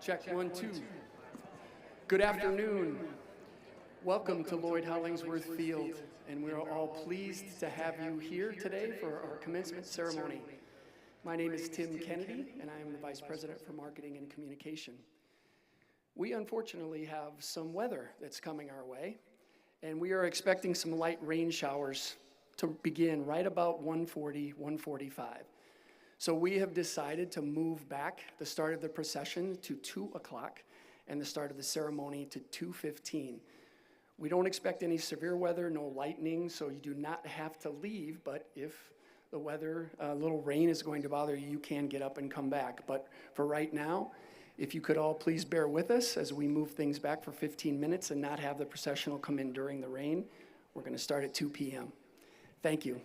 Check 1, 2. Good afternoon. Welcome to Lloyd Hollingsworth Field, and we're all pleased to have you here today for our commencement ceremony. My name is Tim Kennedy, and I am the Vice President for Marketing and Communication. We unfortunately have some weather that's coming our way, and we are expecting some light rain showers to begin right about 1:40, 1:45. So we have decided to move back the start of the procession to 2 o'clock and the start of the ceremony to 2:15. We don't expect any severe weather, no lightning, so you do not have to leave, but if the weather, a little rain is going to bother you, you can get up and come back. But for right now, if you could all please bear with us as we move things back for 15 minutes and not have the processional come in during the rain. We're going to start at 2 p.m. Thank you.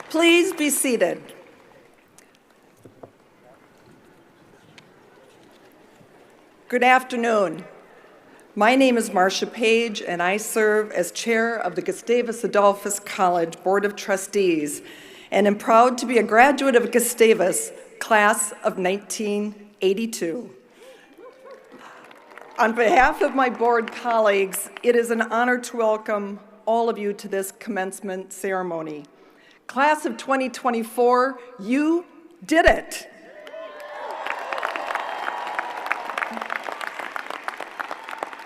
Please be seated. Good afternoon. My name is Marcia Page, and I serve as chair of the Gustavus Adolphus College Board of Trustees, and am proud to be a graduate of Gustavus, class of 1982. On behalf of my board colleagues, it is an honor to welcome all of you to this commencement ceremony. Class of 2024, you did it.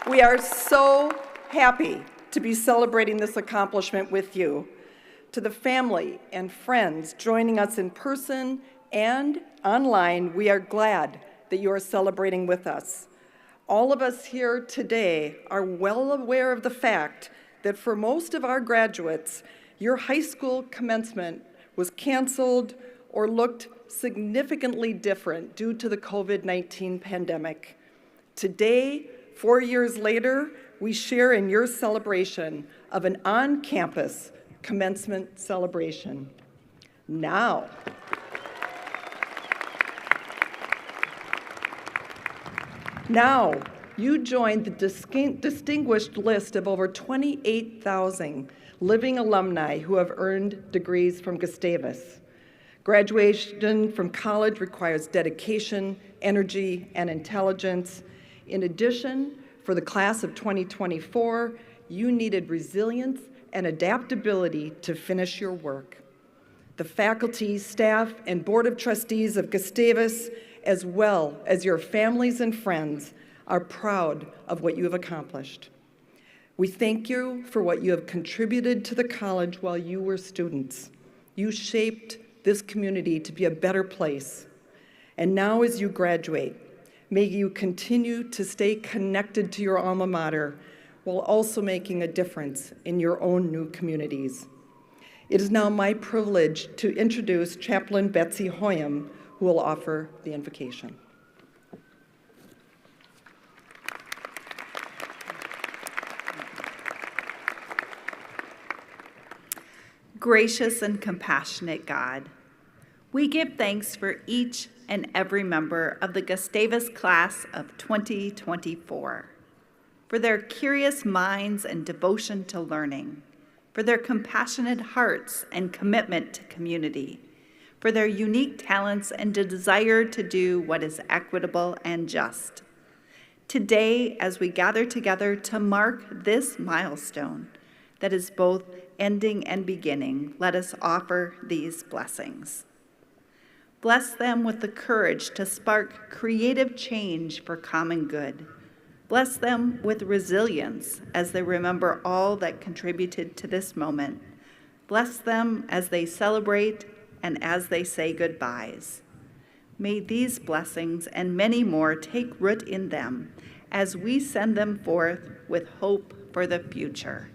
We are so happy to be celebrating this accomplishment with you. To the family and friends joining us in person and online, we are glad that you are celebrating with us. All of us here today are well aware of the fact that for most of our graduates, your high school commencement was canceled or looked significantly different due to the COVID-19 pandemic. Today, 4 years later, we share in your celebration of an on-campus commencement celebration. Now, you join the distinguished list of over 28,000 living alumni who have earned degrees from Gustavus. Graduation from college requires dedication, energy, and intelligence. In addition, for the class of 2024, you needed resilience and adaptability to finish your work. The faculty, staff, and board of trustees of Gustavus, as well as your families and friends, are proud of what you have accomplished. We thank you for what you have contributed to the college while you were students. You shaped this community to be a better place. And now as you graduate, may you continue to stay connected to your alma mater while also making a difference in your own new communities. It is now my privilege to introduce Chaplain Betsy Hoyam, who will offer the invocation. Gracious and compassionate God, we give thanks for each and every member of the Gustavus class of 2024, for their curious minds and devotion to learning, for their compassionate hearts and commitment to community, for their unique talents and a desire to do what is equitable and just. Today, as we gather together to mark this milestone that is both ending and beginning, let us offer these blessings. Bless them with the courage to spark creative change for common good. Bless them with resilience as they remember all that contributed to this moment. Bless them as they celebrate and as they say goodbyes. May these blessings and many more take root in them as we send them forth with hope for the future.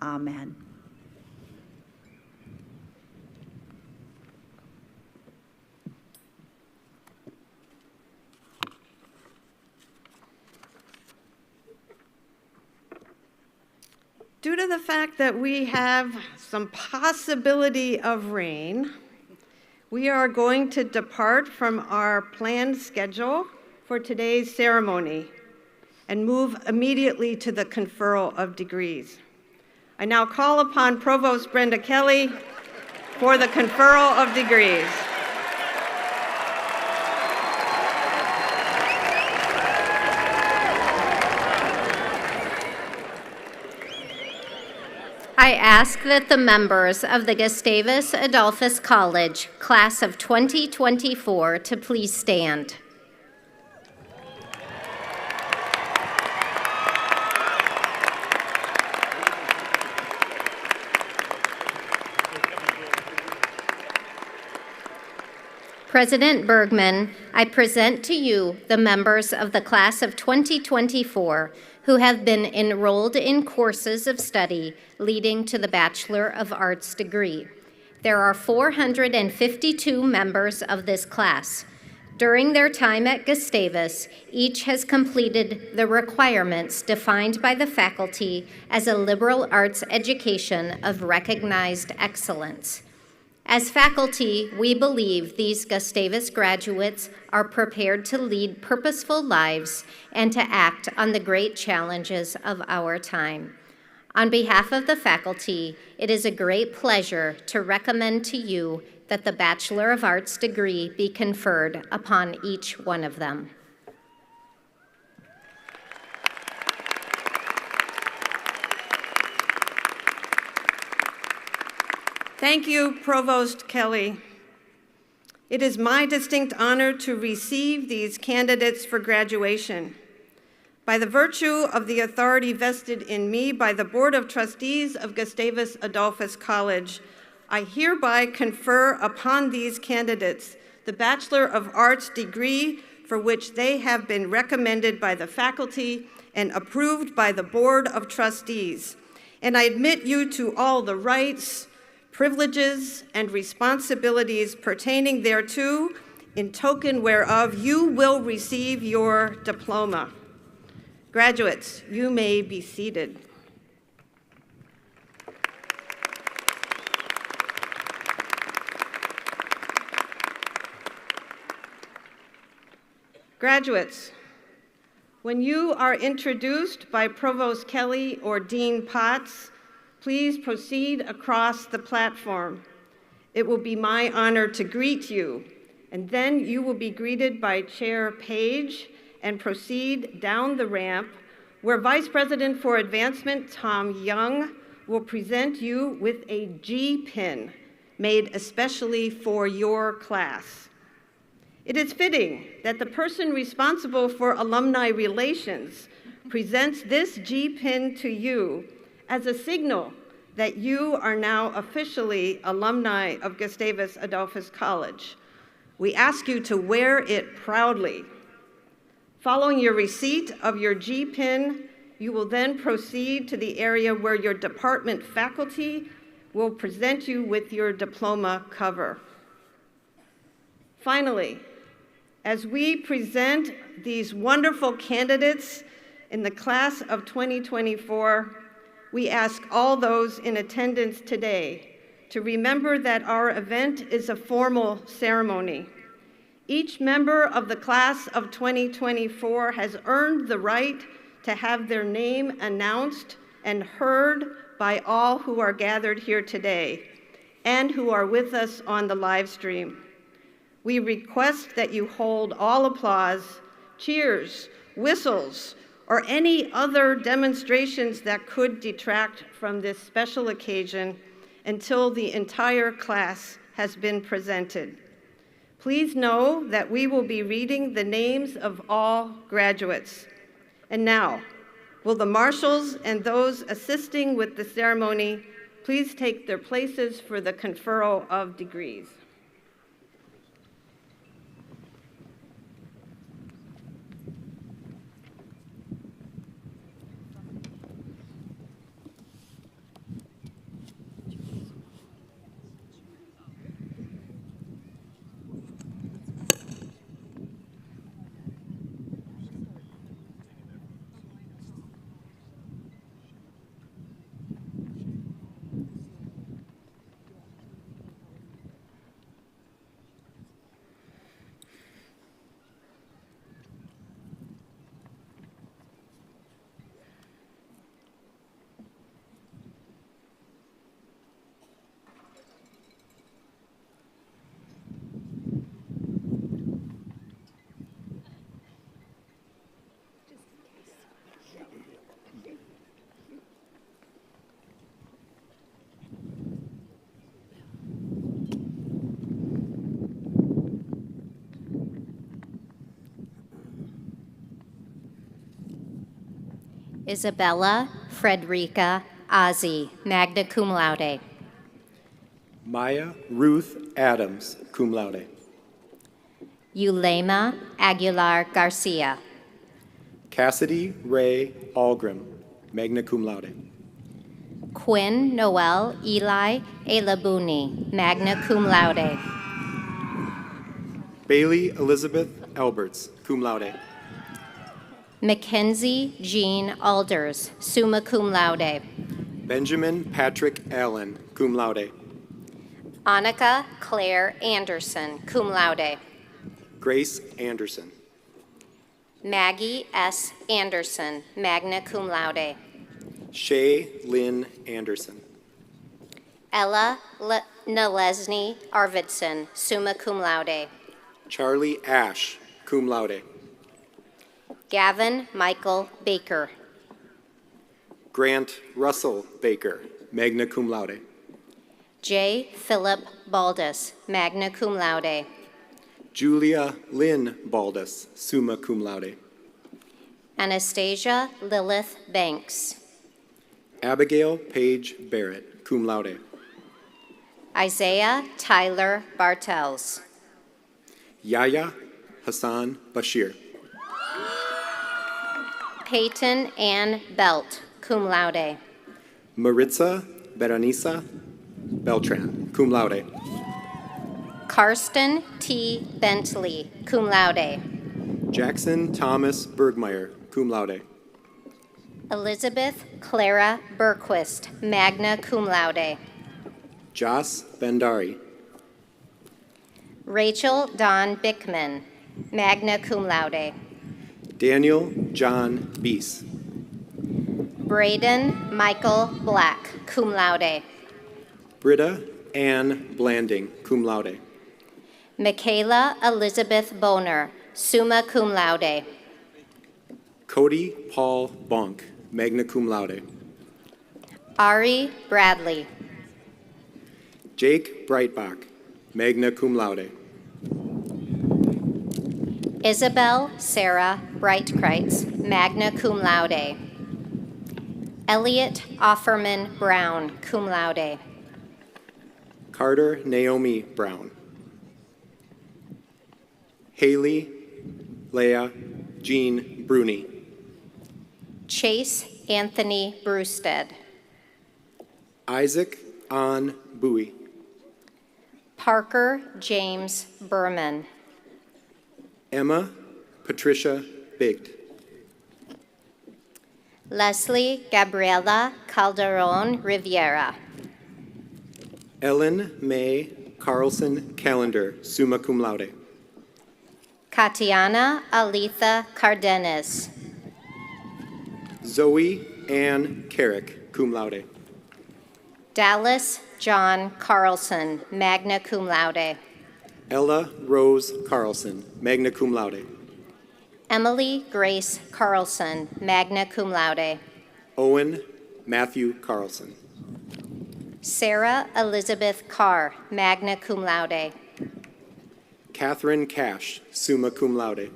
Amen. Due to the fact that we have some possibility of rain, we are going to depart from our planned schedule for today's ceremony and move immediately to the conferral of degrees. I now call upon Provost Brenda Kelly for the conferral of degrees. I ask that the members of the Gustavus Adolphus College, class of 2024, to please stand. President Bergman, I present to you the members of the class of 2024 who have been enrolled in courses of study leading to the Bachelor of Arts degree. There are 452 members of this class. During their time at Gustavus, each has completed the requirements defined by the faculty as a liberal arts education of recognized excellence. As faculty, we believe these Gustavus graduates are prepared to lead purposeful lives and to act on the great challenges of our time. On behalf of the faculty, it is a great pleasure to recommend to you that the Bachelor of Arts degree be conferred upon each one of them. Thank you, Provost Kelly. It is my distinct honor to receive these candidates for graduation. By the virtue of the authority vested in me by the Board of Trustees of Gustavus Adolphus College, I hereby confer upon these candidates the Bachelor of Arts degree for which they have been recommended by the faculty and approved by the Board of Trustees. And I admit you to all the rights, privileges, and responsibilities pertaining thereto, in token whereof you will receive your diploma. Graduates, you may be seated. Graduates, when you are introduced by Provost Kelly or Dean Potts, please proceed across the platform. It will be my honor to greet you, and then you will be greeted by Chair Page and proceed down the ramp where Vice President for Advancement Tom Young will present you with a G pin made especially for your class. It is fitting that the person responsible for alumni relations presents this G pin to you as a signal that you are now officially alumni of Gustavus Adolphus College. We ask you to wear it proudly. Following your receipt of your G pin, you will then proceed to the area where your department faculty will present you with your diploma cover. Finally, as we present these wonderful candidates in the class of 2024, we ask all those in attendance today to remember that our event is a formal ceremony. Each member of the class of 2024 has earned the right to have their name announced and heard by all who are gathered here today and who are with us on the live stream. We request that you hold all applause, cheers, whistles, or any other demonstrations that could detract from this special occasion until the entire class has been presented. Please know that we will be reading the names of all graduates. And now, will the marshals and those assisting with the ceremony please take their places for the conferral of degrees. Isabella Frederica Ozzie, magna cum laude. Maya Ruth Adams, cum laude. Ulema Aguilar Garcia. Cassidy Ray Algrim, magna cum laude. Quinn Noel Eli Elabuni, magna cum laude. Bailey Elizabeth Alberts, cum laude. Mackenzie Jean Alders, summa cum laude. Benjamin Patrick Allen, cum laude. Annika Claire Anderson, cum laude. Grace Anderson. Maggie S. Anderson, magna cum laude. Shay Lynn Anderson. Ella Nalesny Arvidsson, summa cum laude. Charlie Ash, cum laude. Gavin Michael Baker. Grant Russell Baker, magna cum laude. J. Philip Baldus, magna cum laude. Julia Lynn Baldus, summa cum laude. Anastasia Lilith Banks. Abigail Page Barrett, cum laude. Isaiah Tyler Bartels. Yahya Hassan Bashir. Peyton Ann Belt, cum laude. Maritza Beranisa Beltran, cum laude. Karsten T. Bentley, cum laude. Jackson Thomas Bergmeyer, cum laude. Elizabeth Clara Berquist, magna cum laude. Joss Bendari. Rachel Dawn Bickman, magna cum laude. Daniel John Beese. Braden Michael Black, cum laude. Britta Ann Blanding, cum laude. Michaela Elizabeth Boner, summa cum laude. Cody Paul Bonk, magna cum laude. Ari Bradley. Jake Breitbach, magna cum laude. Isabel Sarah Breitkreitz, magna cum laude. Elliot Offerman Brown, cum laude. Carter Naomi Brown. Haley Leah Jean Bruni. Chase Anthony Brewstead. Isaac An Bowie. Parker James Berman. Emma Patricia Bigd. Leslie Gabriela Calderon Riviera. Ellen May Carlson Calendar, summa cum laude. Katiana Alitha Cardenas. Zoe Ann Carrick, cum laude. Dallas John Carlson, magna cum laude. Ella Rose Carlson, magna cum laude. Emily Grace Carlson, magna cum laude. Owen Matthew Carlson. Sarah Elizabeth Carr, magna cum laude. Catherine Cash, summa cum laude.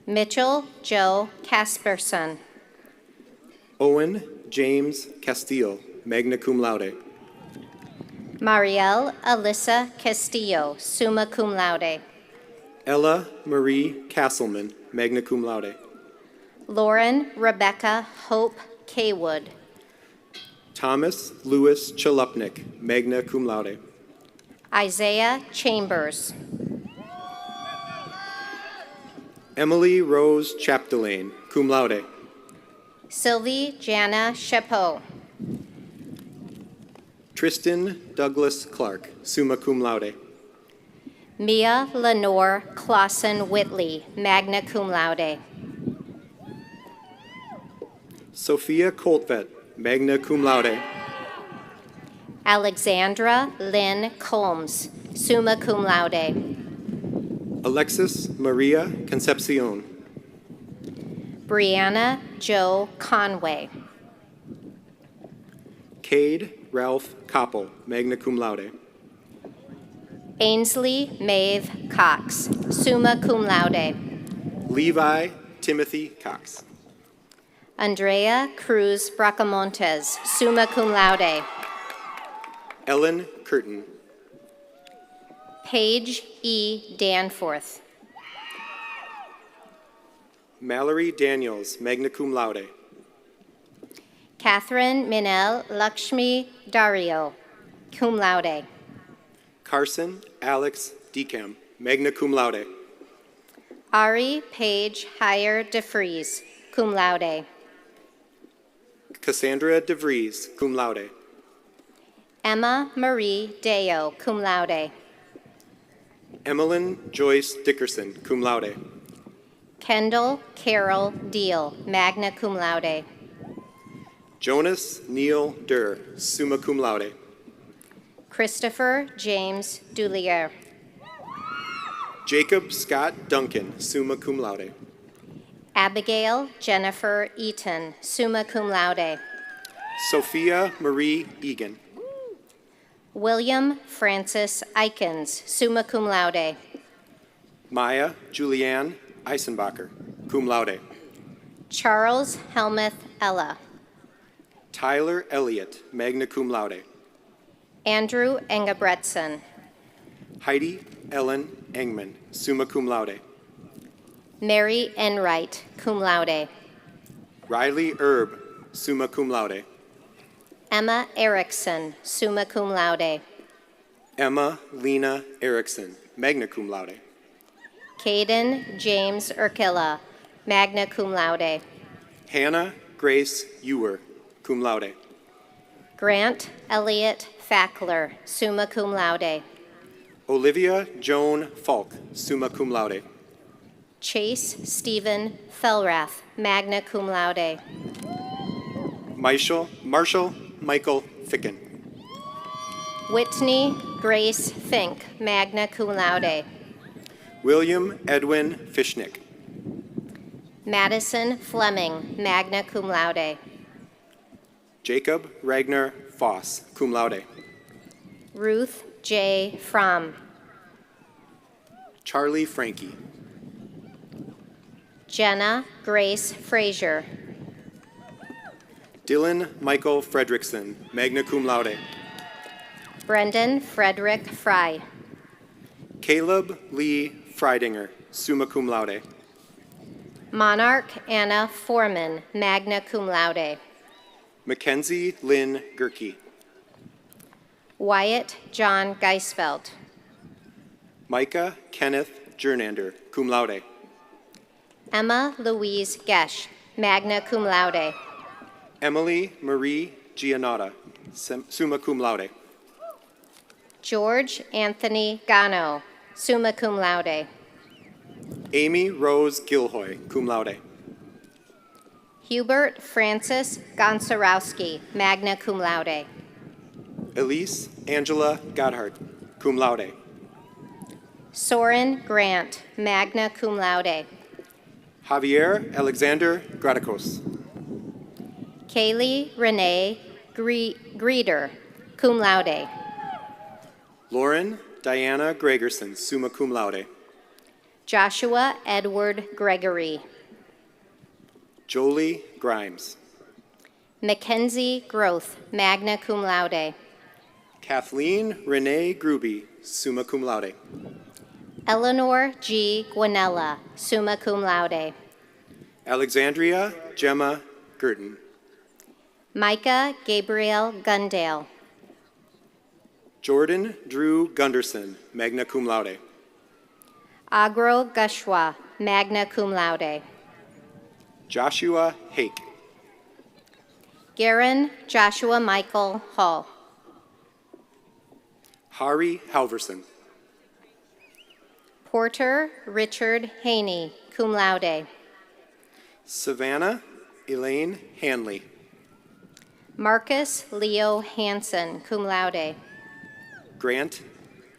Mitchell Joe Casperson. Owen James Castillo, magna cum laude. Marielle Alyssa Castillo, summa cum laude. Ella Marie Castleman, magna cum laude. Lauren Rebecca Hope Kaywood. Thomas Louis Chalupnik, magna cum laude. Isaiah Chambers. Emily Rose Chapdelaine, cum laude. Sylvie Jana Chapeau. Tristan Douglas Clark, summa cum laude. Mia Lenore Clausen Whitley, magna cum laude. Sophia Coltvet, magna cum laude. Alexandra Lynn Combs, summa cum laude. Alexis Maria Concepcion. Brianna Joe Conway. Cade Ralph Koppel, magna cum laude. Ainsley Maeve Cox, summa cum laude. Levi Timothy Cox. Andrea Cruz Bracamontes, summa cum laude. Ellen Curtin. Paige E. Danforth. Mallory Daniels, magna cum laude. Catherine Minel Lakshmi Dario, cum laude. Carson Alex Decam, magna cum laude. Ari Paige Heyer DeFries, cum laude. Cassandra DeVries, cum laude. Emma Marie Deo, cum laude. Emmeline Joyce Dickerson, cum laude. Kendall Carol Deal, magna cum laude. Jonas Neil Durr, summa cum laude. Christopher James Dulier. Jacob Scott Duncan, summa cum laude. Abigail Jennifer Eaton, summa cum laude. Sophia Marie Egan. William Francis Eikens, summa cum laude. Maya Julianne Eisenbacher, cum laude. Charles Helmuth Ella. Tyler Elliott, magna cum laude. Andrew Engebretson. Heidi Ellen Engman, summa cum laude. Mary Enright, cum laude. Riley Erb, summa cum laude. Emma Erickson, summa cum laude. Emma Lena Erickson, magna cum laude. Caden James Urkilla, magna cum laude. Hannah Grace Ewer, cum laude. Grant Elliott Fackler, summa cum laude. Olivia Joan Falk, summa cum laude. Chase Stephen Felrath, magna cum laude. Marshall Michael Ficken. Whitney Grace Fink, magna cum laude. William Edwin Fishnick. Madison Fleming, magna cum laude. Jacob Ragnar Foss, cum laude. Ruth J. Fromm. Charlie Frankie. Jenna Grace Frazier. Dylan Michael Fredrickson, magna cum laude. Brendan Frederick Fry. Caleb Lee Freidinger, summa cum laude. Monarch Anna Foreman, magna cum laude. Mackenzie Lynn Gerke. Wyatt John Geisfeld. Micah Kenneth Jernander, cum laude. Emma Louise Gesh, magna cum laude. Emily Marie Giannotta, summa cum laude. George Anthony Gano, summa cum laude. Amy Rose Gilhoy, cum laude. Hubert Francis Gonczarowski, magna cum laude. Elise Angela Godhart, cum laude. Soren Grant, magna cum laude. Javier Alexander Gradicos. Kaylee Renee Greeder, cum laude. Lauren Diana Gregerson, summa cum laude. Joshua Edward Gregory. Jolie Grimes. Mackenzie Groth, magna cum laude. Kathleen Renee Gruby, summa cum laude. Eleanor G. Guanella, summa cum laude. Alexandria Gemma Girton. Micah Gabriel Gundale. Jordan Drew Gunderson, magna cum laude. Agro Gushwa, magna cum laude. Joshua Hake. Garen Joshua Michael Hall. Hari Halverson. Porter Richard Haney, cum laude. Savannah Elaine Hanley. Marcus Leo Hansen, cum laude. Grant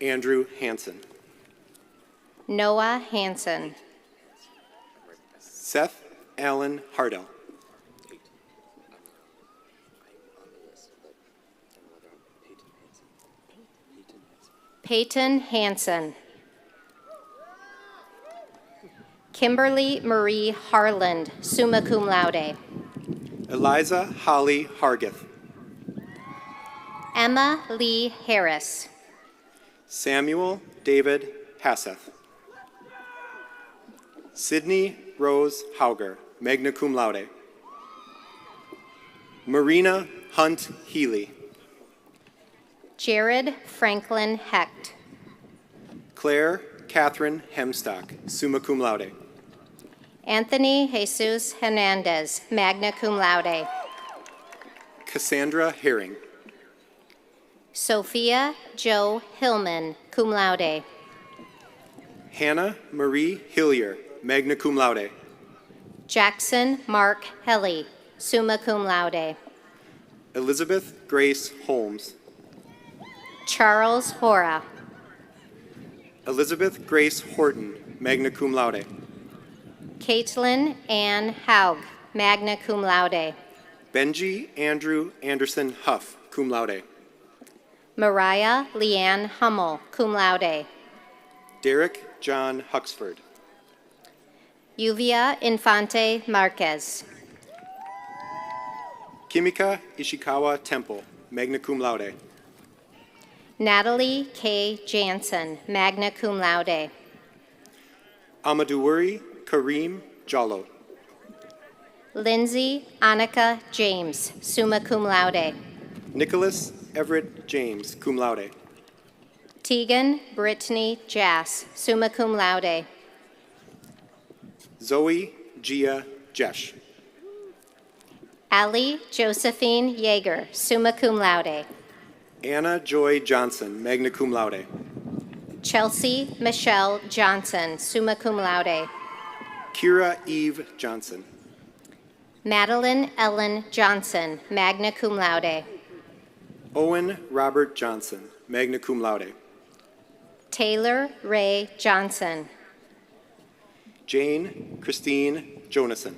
Andrew Hansen. Noah Hansen. Seth Allen Hardell. Peyton Hansen. Kimberly Marie Harland, summa cum laude. Eliza Holly Hargith. Emma Lee Harris. Samuel David Hasseth. Sydney Rose Hauger, magna cum laude. Marina Hunt Healy. Jared Franklin Hecht. Claire Catherine Hemstock, summa cum laude. Anthony Jesus Hernandez, magna cum laude. Cassandra Herring. Sophia Jo Hillman, cum laude. Hannah Marie Hillier, magna cum laude. Jackson Mark Helly, summa cum laude. Elizabeth Grace Holmes. Charles Hora. Elizabeth Grace Horton, magna cum laude. Caitlin Ann Haug, magna cum laude. Benji Andrew Anderson Huff, cum laude. Mariah Leanne Hummel, cum laude. Derek John Huxford. Yuvia Infante Marquez. Kimika Ishikawa Temple, magna cum laude. Natalie K. Jansen, magna cum laude. Amaduwuri Kareem Jallo. Lindsay Annika James, summa cum laude. Nicholas Everett James, cum laude. Tegan Brittany Jass, summa cum laude. Zoe Gia Jesh. Ali Josephine Yeager, summa cum laude. Anna Joy Johnson, magna cum laude. Chelsea Michelle Johnson, summa cum laude. Kira Eve Johnson. Madeline Ellen Johnson, magna cum laude. Owen Robert Johnson, magna cum laude. Taylor Ray Johnson. Jane Christine Jonason.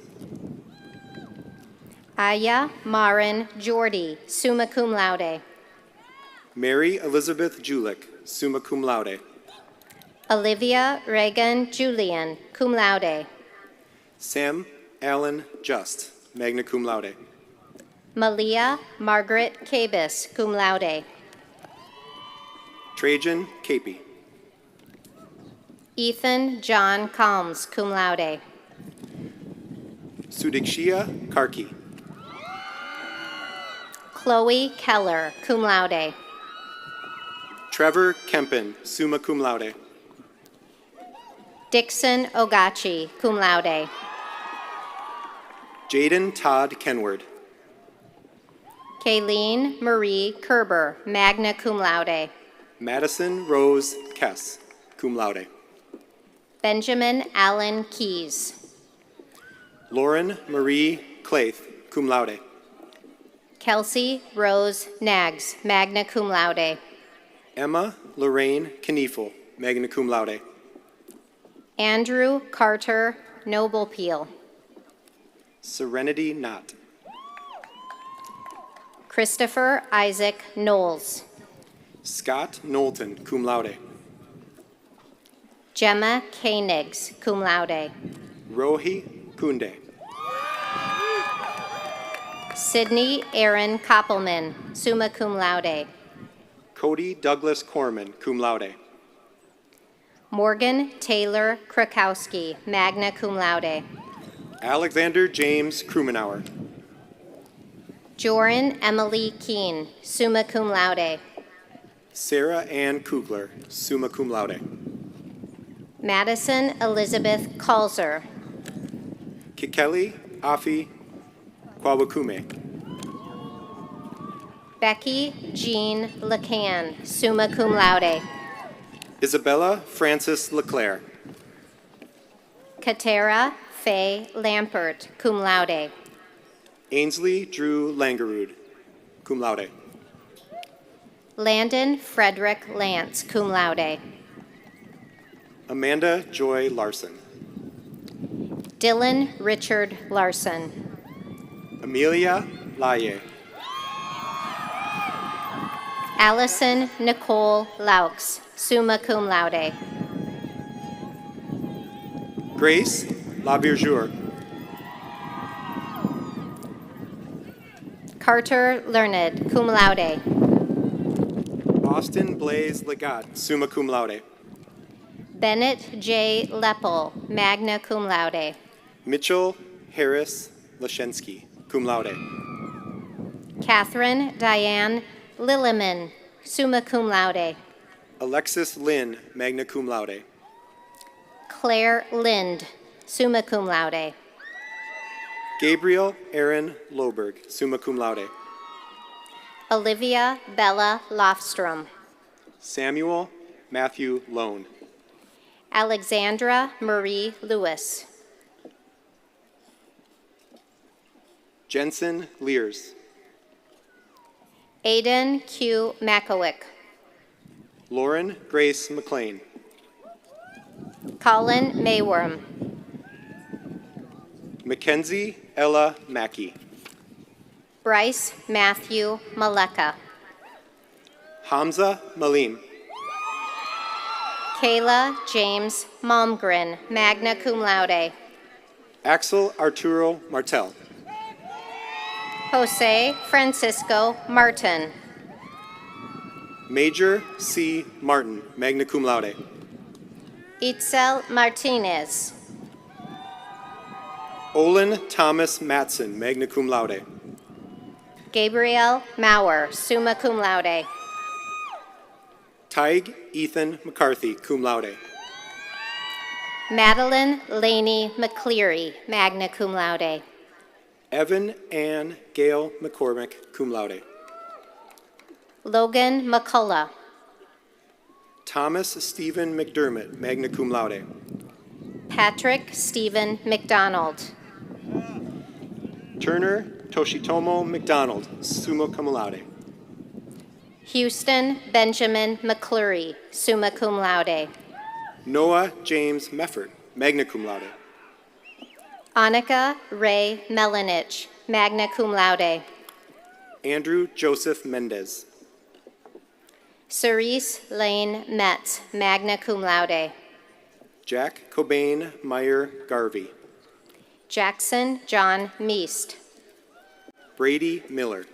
Aya Marin Jordy, summa cum laude. Mary Elizabeth Julick, summa cum laude. Olivia Reagan Julian, cum laude. Sam Allen Just, magna cum laude. Malia Margaret Cabus, cum laude. Trajan Capey. Ethan John Calms, cum laude. Sudikshia Karki. Chloe Keller, cum laude. Trevor Kempen, summa cum laude. Dixon Ogachi, cum laude. Jaden Todd Kenward. Kayleen Marie Kerber, magna cum laude. Madison Rose Kess, cum laude. Benjamin Allen Keys. Lauren Marie Claith, cum laude. Kelsey Rose Nags, magna cum laude. Emma Lorraine Kniefel, magna cum laude. Andrew Carter Noble Peel. Serenity Knott. Christopher Isaac Knowles. Scott Knowlton, cum laude. Gemma Koenigs, cum laude. Rohi Kunde. Sydney Aaron Koppelman, summa cum laude. Cody Douglas Corman, cum laude. Morgan Taylor Krakowski, magna cum laude. Alexander James Krumenauer. Joran Emily Keene, summa cum laude. Sarah Ann Kugler, summa cum laude. Madison Elizabeth Kalzer. Kikeli Afi Kwawakume. Becky Jean LeCan, summa cum laude. Isabella Francis Leclerc. Katera Faye Lampert, cum laude. Ainsley Drew Langerud, cum laude. Landon Frederick Lance, cum laude. Amanda Joy Larson. Dylan Richard Larson. Amelia Laye. Allison Nicole Laux, summa cum laude. Grace Labourgeois. Carter Learned, cum laude. Austin Blaze Legat, summa cum laude. Bennett J. Leppel, magna cum laude. Mitchell Harris Lashensky, cum laude. Catherine Diane Lilleman, summa cum laude. Alexis Lynn, magna cum laude. Claire Lind, summa cum laude. Gabriel Aaron Loberg, summa cum laude. Olivia Bella Lofstrom. Samuel Matthew Lone. Alexandra Marie Lewis. Jensen Lears. Aiden Q. Makowick. Lauren Grace McLean. Colin Mayworm. Mackenzie Ella Mackey. Bryce Matthew Maleka. Hamza Malim. Kayla James Malmgren, magna cum laude. Axel Arturo Martel. Jose Francisco Martin. Major C. Martin, magna cum laude. Itzel Martinez. Olin Thomas Matson, magna cum laude. Gabriel Maurer, summa cum laude. Tig Ethan McCarthy, cum laude. Madeline Laney McCleary, magna cum laude. Evan Ann Gail McCormick, cum laude. Logan McCullough. Thomas Stephen McDermott, magna cum laude. Patrick Stephen McDonald. Turner Toshitomo McDonald, summa cum laude. Houston Benjamin McClurry, summa cum laude. Noah James Meffert, magna cum laude. Annika Ray Melanich, magna cum laude. Andrew Joseph Mendez. Cerise Lane Metz, magna cum laude. Jack Cobain Meyer Garvey. Jackson John Meast. Brady Miller.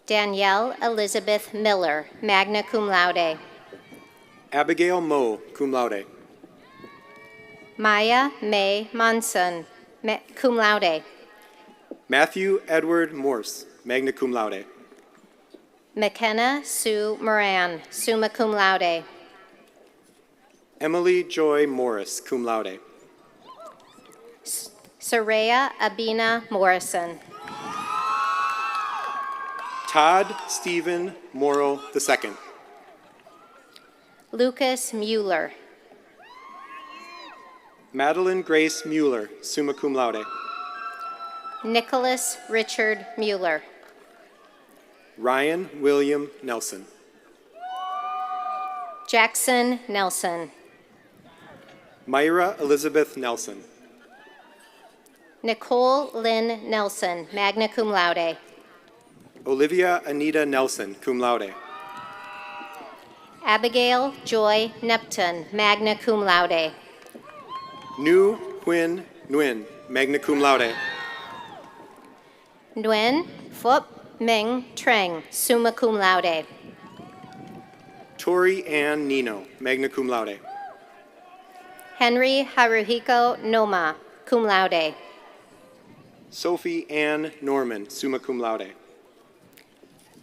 Danielle Elizabeth Miller, magna cum laude. Abigail Moe, cum laude. Maya May Monson, cum laude. Matthew Edward Morse, magna cum laude. McKenna Sue Moran, summa cum laude. Emily Joy Morris, cum laude. Soraya Abina Morrison. Todd Stephen Morrow II. Lucas Mueller. Madeline Grace Mueller, summa cum laude. Nicholas Richard Mueller. Ryan William Nelson. Jackson Nelson. Myra Elizabeth Nelson. Nicole Lynn Nelson, magna cum laude. Olivia Anita Nelson, cum laude. Abigail Joy Neptune, magna cum laude. Nu Huynh Nguyen, magna cum laude. Nguyen Phuoc Minh Treng, summa cum laude. Tori Ann Nino, magna cum laude. Henry Haruhiko Noma, cum laude. Sophie Ann Norman, summa cum laude.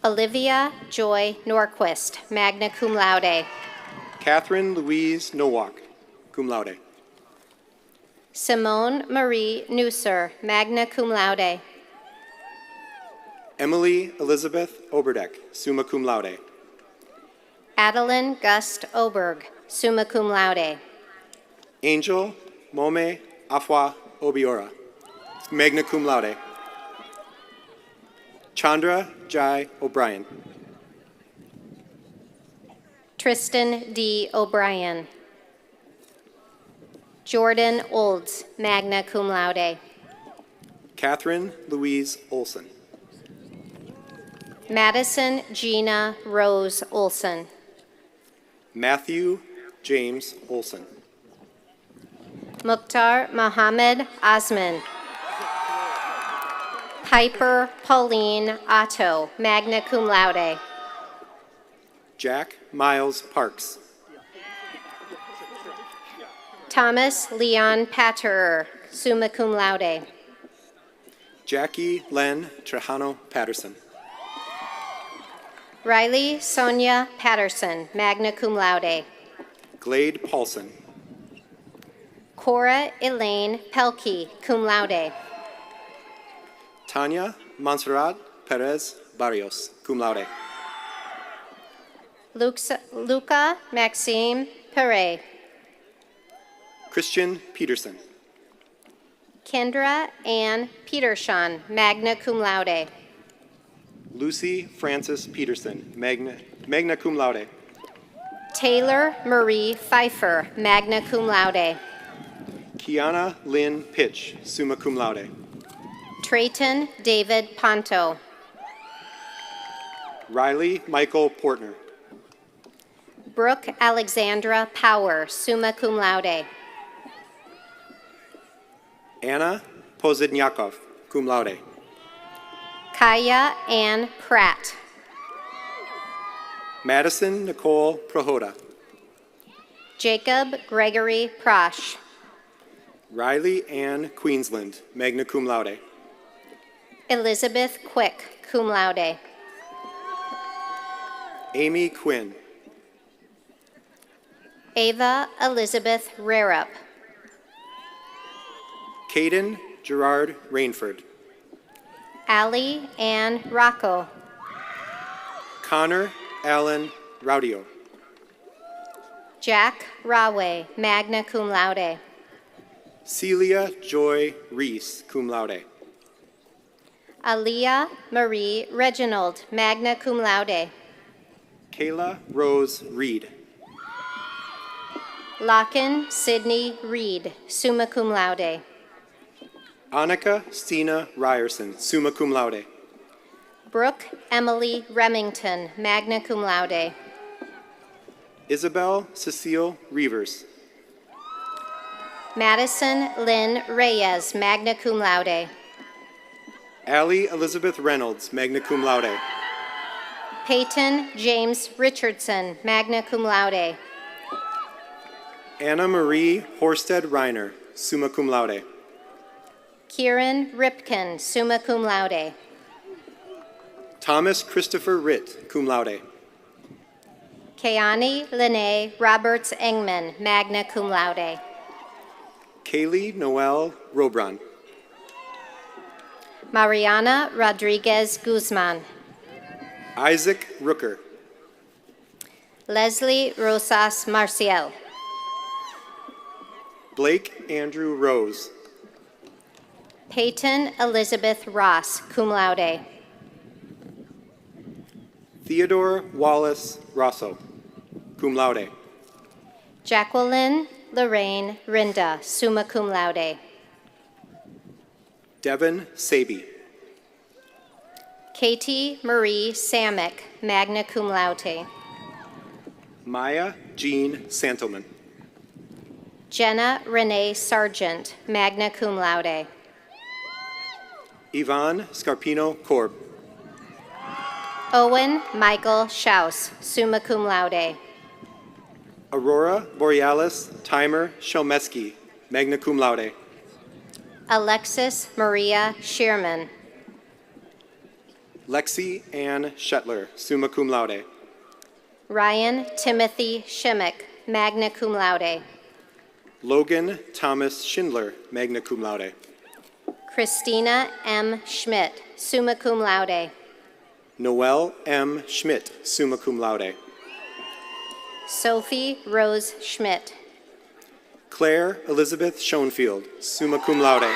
Olivia Joy Norquist, magna cum laude. Catherine Louise Nowak, cum laude. Simone Marie Nusser, magna cum laude. Emily Elizabeth Oberdeck, summa cum laude. Adeline Gust Oberg, summa cum laude. Angel Mome Afua Obiora, magna cum laude. Chandra Jai O'Brien. Tristan D. O'Brien. Jordan Olds, magna cum laude. Catherine Louise Olson. Madison Gina Rose Olson. Matthew James Olson. Mukhtar Mohammed Osman. Piper Pauline Otto, magna cum laude. Jack Miles Parks. Thomas Leon Patterer, summa cum laude. Jackie Len Trejano Patterson. Riley Sonia Patterson, magna cum laude. Glade Paulson. Cora Elaine Pelkey, cum laude. Tanya Montserrat Perez Barrios, cum laude. Luca Maxime Perret. Christian Peterson. Kendra Ann Petershon, magna cum laude. Lucy Frances Peterson, magna cum laude. Taylor Marie Pfeiffer, magna cum laude. Kiana Lynn Pitch, summa cum laude. Trayton David Ponto. Riley Michael Portner. Brooke Alexandra Power, summa cum laude. Anna Pozidnyakov, cum laude. Kaya Ann Pratt. Madison Nicole Prohoda. Jacob Gregory Prosh. Riley Ann Queensland, magna cum laude. Elizabeth Quick, cum laude. Amy Quinn. Ava Elizabeth Rarup. Caden Gerard Rainford. Allie Ann Rocco. Connor Allen Raudio. Jack Rawe, magna cum laude. Celia Joy Reese, cum laude. Aliyah Marie Reginald, magna cum laude. Kayla Rose Reed. Locken Sidney Reed, summa cum laude. Annika Stina Ryerson, summa cum laude. Brooke Emily Remington, magna cum laude. Isabel Cecile Reavers. Madison Lynn Reyes, magna cum laude. Allie Elizabeth Reynolds, magna cum laude. Peyton James Richardson, magna cum laude. Anna Marie Horsted Reiner, summa cum laude. Kieran Ripken, summa cum laude. Thomas Christopher Ritt, cum laude. Kayani Lene Roberts Engman, magna cum laude. Kaylee Noel Robron. Mariana Rodriguez Guzman. Isaac Rooker. Leslie Rosas Marcial. Blake Andrew Rose. Peyton Elizabeth Ross, cum laude. Theodore Wallace Rosso, cum laude. Jacqueline Lorraine Rinda, summa cum laude. Devin Saby. Katie Marie Samick, magna cum laude. Maya Jean Santelman. Jenna Renee Sargent, magna cum laude. Yvonne Scarpino Korb. Owen Michael Schaus, summa cum laude. Aurora Borealis Timer Shelmeski, magna cum laude. Alexis Maria Shearman. Lexi Ann Shetler, summa cum laude. Ryan Timothy Shimmick, magna cum laude. Logan Thomas Schindler, magna cum laude. Christina M. Schmidt, summa cum laude. Noel M. Schmidt, summa cum laude. Sophie Rose Schmidt. Claire Elizabeth Schoenfield, summa cum laude.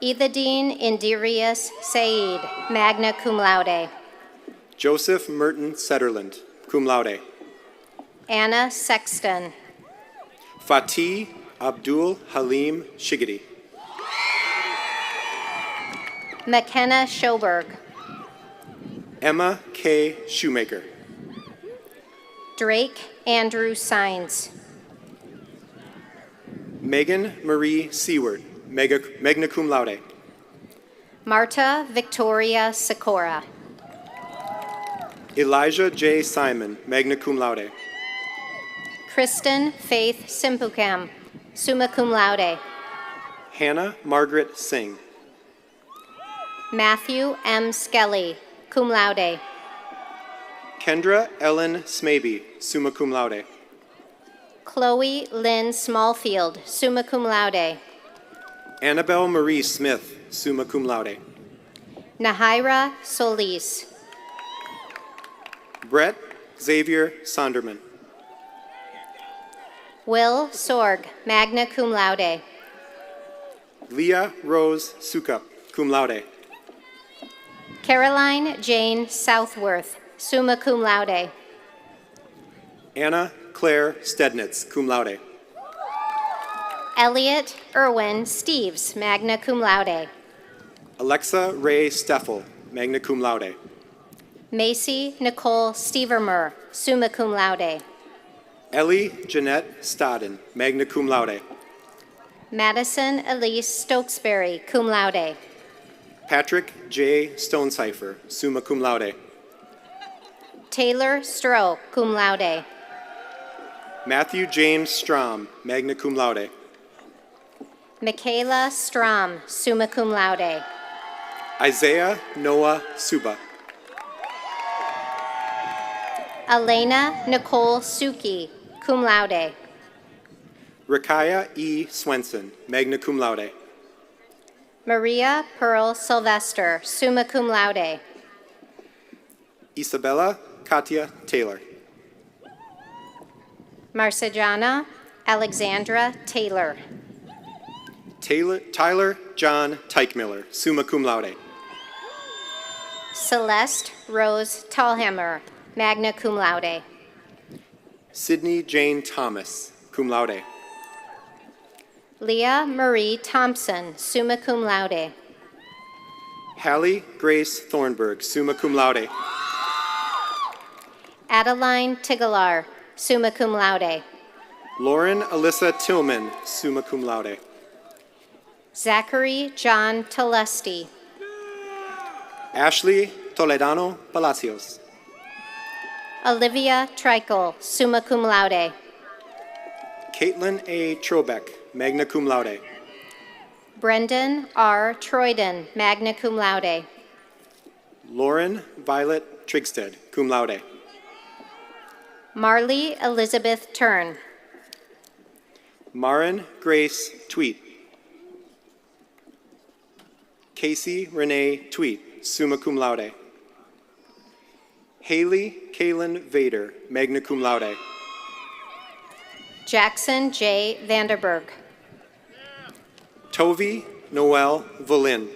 Ethadine Indirius Said, magna cum laude. Joseph Merton Setterland, cum laude. Anna Sexton. Fatih Abdul Halim Shigidi. McKenna Schoberg. Emma K. Shoemaker. Drake Andrew Sines. Megan Marie Seward, magna cum laude. Marta Victoria Sikora. Elijah J. Simon, magna cum laude. Kristen Faith Simpukam, summa cum laude. Hannah Margaret Singh. Matthew M. Skelly, cum laude. Kendra Ellen Smaby, summa cum laude. Chloe Lynn Smallfield, summa cum laude. Annabelle Marie Smith, summa cum laude. Nahaira Solis. Brett Xavier Sonderman. Will Sorg, magna cum laude. Leah Rose Sukup, cum laude. Caroline Jane Southworth, summa cum laude. Anna Claire Stednitz, cum laude. Elliot Irwin Steves, magna cum laude. Alexa Ray Steffel, magna cum laude. Macy Nicole Stevermer, summa cum laude. Ellie Jeanette Stodden, magna cum laude. Madison Elise Stokesbury, cum laude. Patrick J. Stonecipher, summa cum laude. Taylor Stroh, cum laude. Matthew James Strom, magna cum laude. Michaela Strom, summa cum laude. Isaiah Noah Suba. Elena Nicole Suki, cum laude. Rakaya E. Swenson, magna cum laude. Maria Pearl Sylvester, summa cum laude. Isabella Katia Taylor. Marcejana Alexandra Taylor. Tyler John Teichmiller, summa cum laude. Celeste Rose Tallhammer, magna cum laude. Sydney Jane Thomas, cum laude. Leah Marie Thompson, summa cum laude. Hallie Grace Thornburg, summa cum laude. Adeline Tigalar, summa cum laude. Lauren Alyssa Tillman, summa cum laude. Zachary John Telesti. Ashley Toledano Palacios. Olivia Trikel, summa cum laude. Caitlin A. Trobeck, magna cum laude. Brendan R. Troyden, magna cum laude. Lauren Violet Trigsted, cum laude. Marley Elizabeth Turn. Marin Grace Tweet. Casey Renee Tweet, summa cum laude. Haley Kaylin Vader, magna cum laude. Jackson J. Vanderberg. Tovi Noel Volin.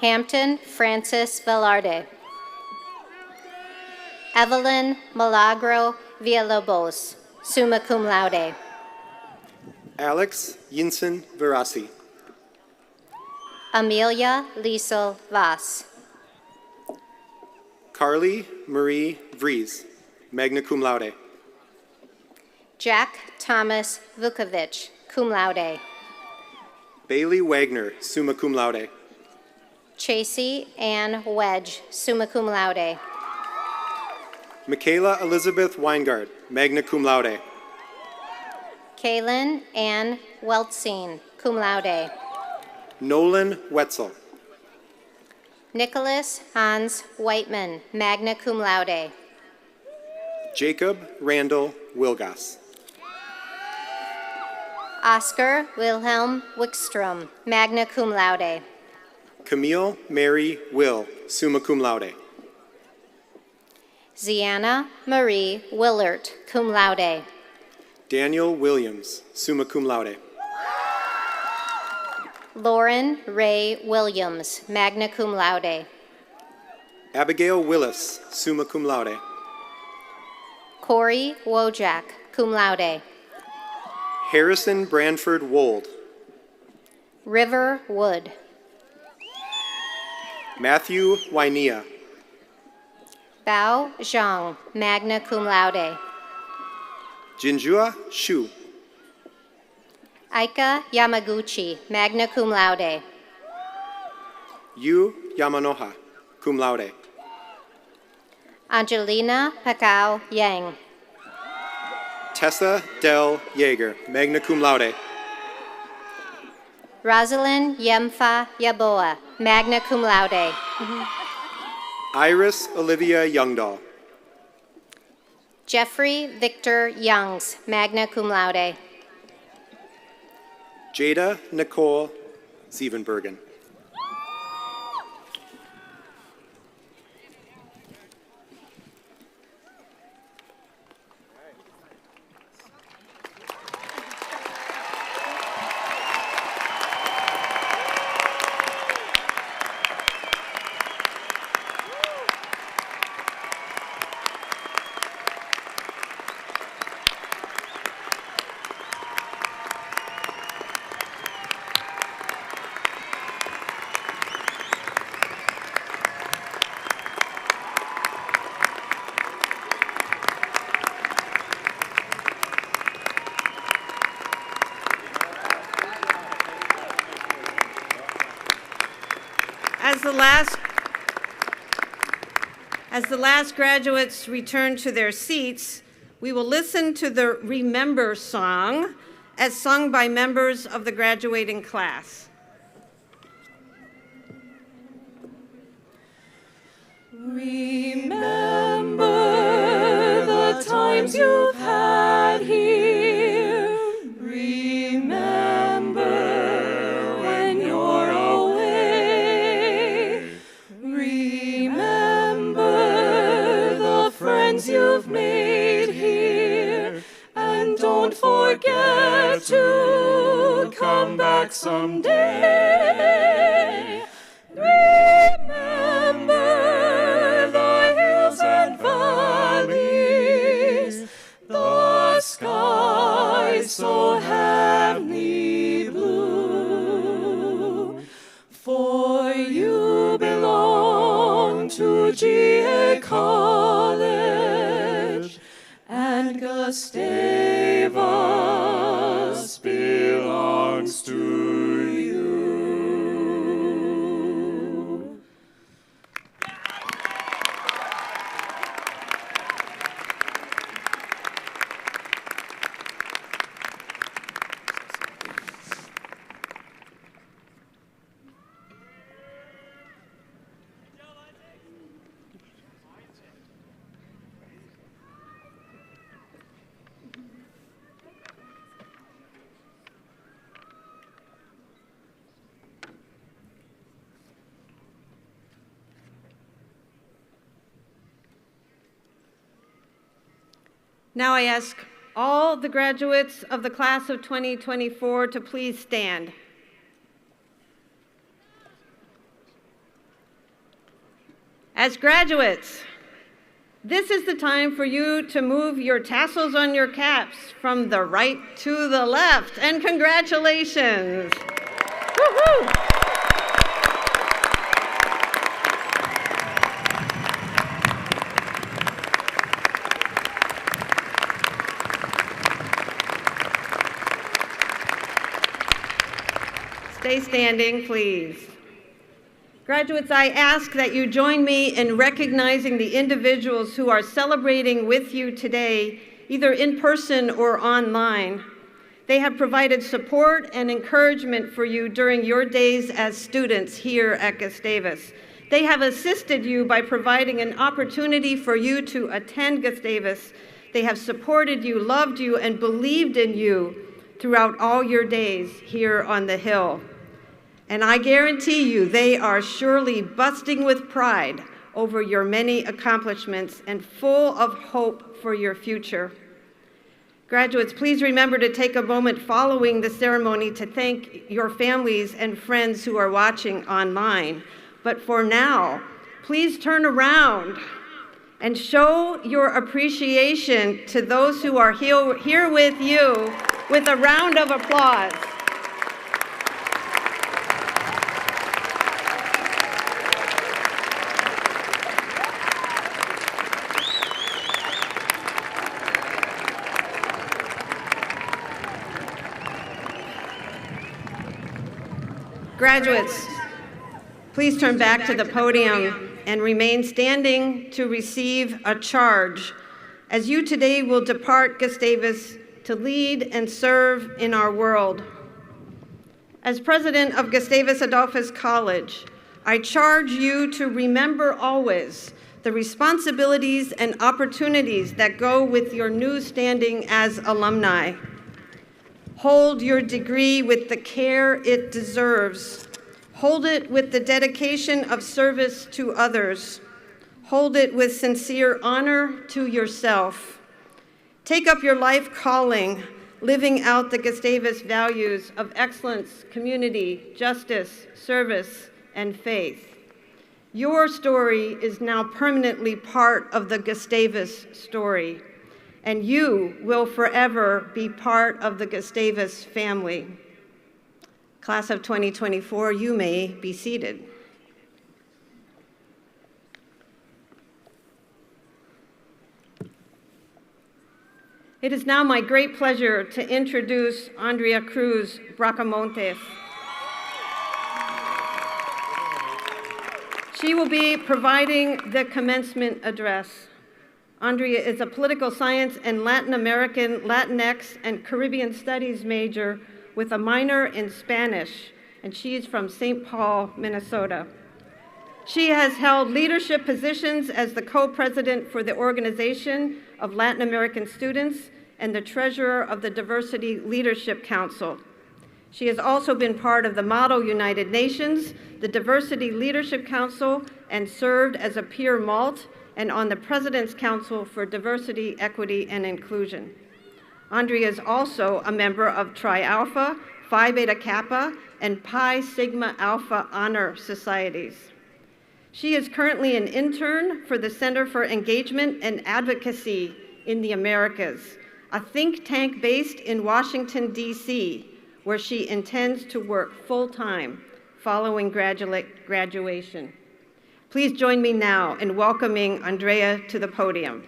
Hampton Francis Velarde. Evelyn Milagro Villalobos, summa cum laude. Alex Yinsen Verasi. Amelia Liesel Voss. Carly Marie Vries, magna cum laude. Jack Thomas Vukovic, cum laude. Bailey Wagner, summa cum laude. Chasey Ann Wedge, summa cum laude. Michaela Elizabeth Weingart, magna cum laude. Kaylin Ann Weltzine, cum laude. Nolan Wetzel. Nicholas Hans Whiteman, magna cum laude. Jacob Randall Wilgas. Oscar Wilhelm Wickstrom, magna cum laude. Camille Mary Will, summa cum laude. Ziana Marie Willert, cum laude. Daniel Williams, summa cum laude. Lauren Ray Williams, magna cum laude. Abigail Willis, summa cum laude. Corey Wojak, cum laude. Harrison Branford Wold. River Wood. Matthew Wainia. Bao Zhang, magna cum laude. Jinjua Shu. Aika Yamaguchi, magna cum laude. Yu Yamanoha, cum laude. Angelina Pacao Yang. Tessa Del Yeager, magna cum laude. Rosalind Yemfa Yaboa, magna cum laude. Iris Olivia Youngdahl. Jeffrey Victor Youngs, magna cum laude. Jada Nicole Sievenbergen. As the last graduates return to their seats, we will listen to the Remember song as sung by members of the graduating class. Remember the times you've had here. Remember when you're away. Remember the friends you've made here. And don't forget to come back someday. Remember the hills and valleys, the sky so heavenly blue. For you belong to GA College, and Gustavus belongs to you. Now I ask all the graduates of the class of 2024 to please stand. As graduates, this is the time for you to move your tassels on your caps from the right to the left, and congratulations. Woo-hoo. Stay standing, please. Graduates, I ask that you join me in recognizing the individuals who are celebrating with you today, either in person or online. They have provided support and encouragement for you during your days as students here at Gustavus. They have assisted you by providing an opportunity for you to attend Gustavus. They have supported you, loved you, and believed in you throughout all your days here on the Hill. And I guarantee you they are surely busting with pride over your many accomplishments and full of hope for your future. Graduates, please remember to take a moment following the ceremony to thank your families and friends who are watching online. But for now, please turn around and show your appreciation to those who are here with you with a round of applause. Graduates, please turn back to the podium and remain standing to receive a charge, as you today will depart Gustavus to lead and serve in our world. As president of Gustavus Adolphus College, I charge you to remember always the responsibilities and opportunities that go with your new standing as alumni. Hold your degree with the care it deserves. Hold it with the dedication of service to others. Hold it with sincere honor to yourself. Take up your life calling, living out the Gustavus values of excellence, community, justice, service, and faith. Your story is now permanently part of the Gustavus story, and you will forever be part of the Gustavus family. Class of 2024, you may be seated. It is now my great pleasure to introduce Andrea Cruz Bracamontes. She will be providing the commencement address. Andrea is a political science and Latin American, Latinx, and Caribbean studies major with a minor in Spanish, and she is from St. Paul, Minnesota. She has held leadership positions as the co-president for the Organization of Latin American Students and the treasurer of the Diversity Leadership Council. She has also been part of the Model United Nations, the Diversity Leadership Council, and served as a peer malt and on the President's Council for Diversity, Equity, and Inclusion. Andrea is also a member of Tri Alpha, Phi Beta Kappa, and Pi Sigma Alpha Honor Societies. She is currently an intern for the Center for Engagement and Advocacy in the Americas, a think tank based in Washington, D.C., where she intends to work full-time following graduation. Please join me now in welcoming Andrea to the podium.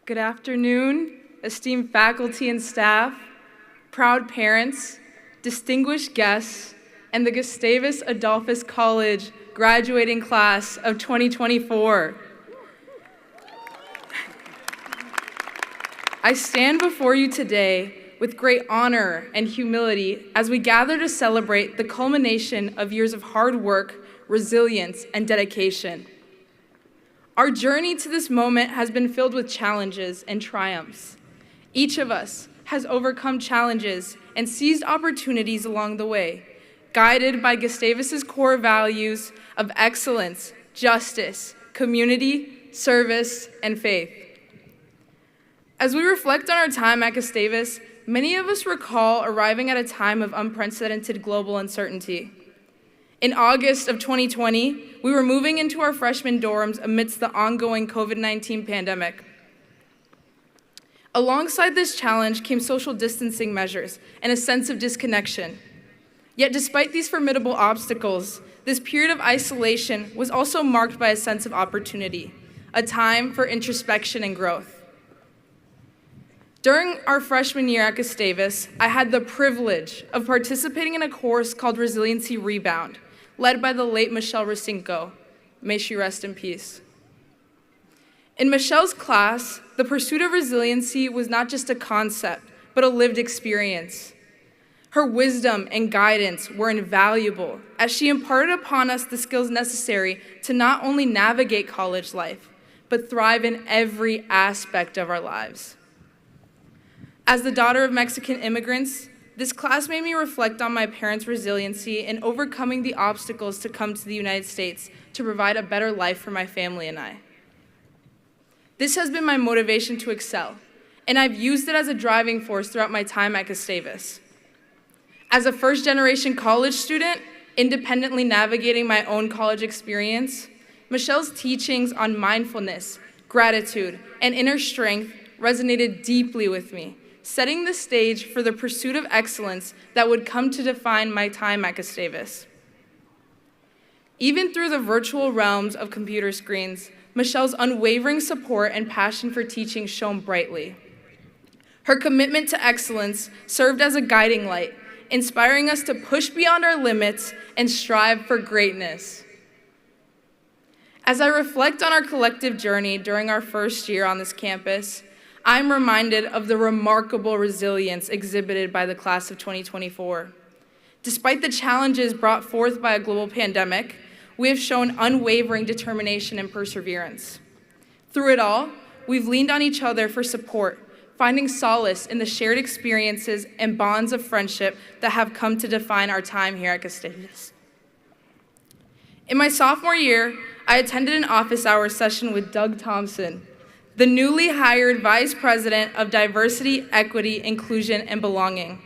Good afternoon, esteemed faculty and staff, proud parents, distinguished guests, and the Gustavus Adolphus College graduating class of 2024. I stand before you today with great honor and humility as we gather to celebrate the culmination of years of hard work, resilience, and dedication. Our journey to this moment has been filled with challenges and triumphs. Each of us has overcome challenges and seized opportunities along the way, guided by Gustavus's core values of excellence, justice, community, service, and faith. As we reflect on our time at Gustavus, many of us recall arriving at a time of unprecedented global uncertainty. In August of 2020, we were moving into our freshman dorms amidst the ongoing COVID-19 pandemic. Alongside this challenge came social distancing measures and a sense of disconnection. Yet despite these formidable obstacles, this period of isolation was also marked by a sense of opportunity, a time for introspection and growth. During our freshman year at Gustavus, I had the privilege of participating in a course called Resiliency Rebound, led by the late Michelle Racinko. May she rest in peace. In Michelle's class, the pursuit of resiliency was not just a concept, but a lived experience. Her wisdom and guidance were invaluable as she imparted upon us the skills necessary to not only navigate college life, but thrive in every aspect of our lives. As the daughter of Mexican immigrants, this class made me reflect on my parents' resiliency in overcoming the obstacles to come to the United States to provide a better life for my family and I. This has been my motivation to excel, and I've used it as a driving force throughout my time at Gustavus. As a first-generation college student, independently navigating my own college experience, Michelle's teachings on mindfulness, gratitude, and inner strength resonated deeply with me, setting the stage for the pursuit of excellence that would come to define my time at Gustavus. Even through the virtual realms of computer screens, Michelle's unwavering support and passion for teaching shone brightly. Her commitment to excellence served as a guiding light, inspiring us to push beyond our limits and strive for greatness. As I reflect on our collective journey during our first year on this campus, I'm reminded of the remarkable resilience exhibited by the class of 2024. Despite the challenges brought forth by a global pandemic, we have shown unwavering determination and perseverance. Through it all, we've leaned on each other for support, finding solace in the shared experiences and bonds of friendship that have come to define our time here at Gustavus. In my sophomore year, I attended an office hours session with Doug Thompson, the newly hired Vice President of Diversity, Equity, Inclusion, and Belonging.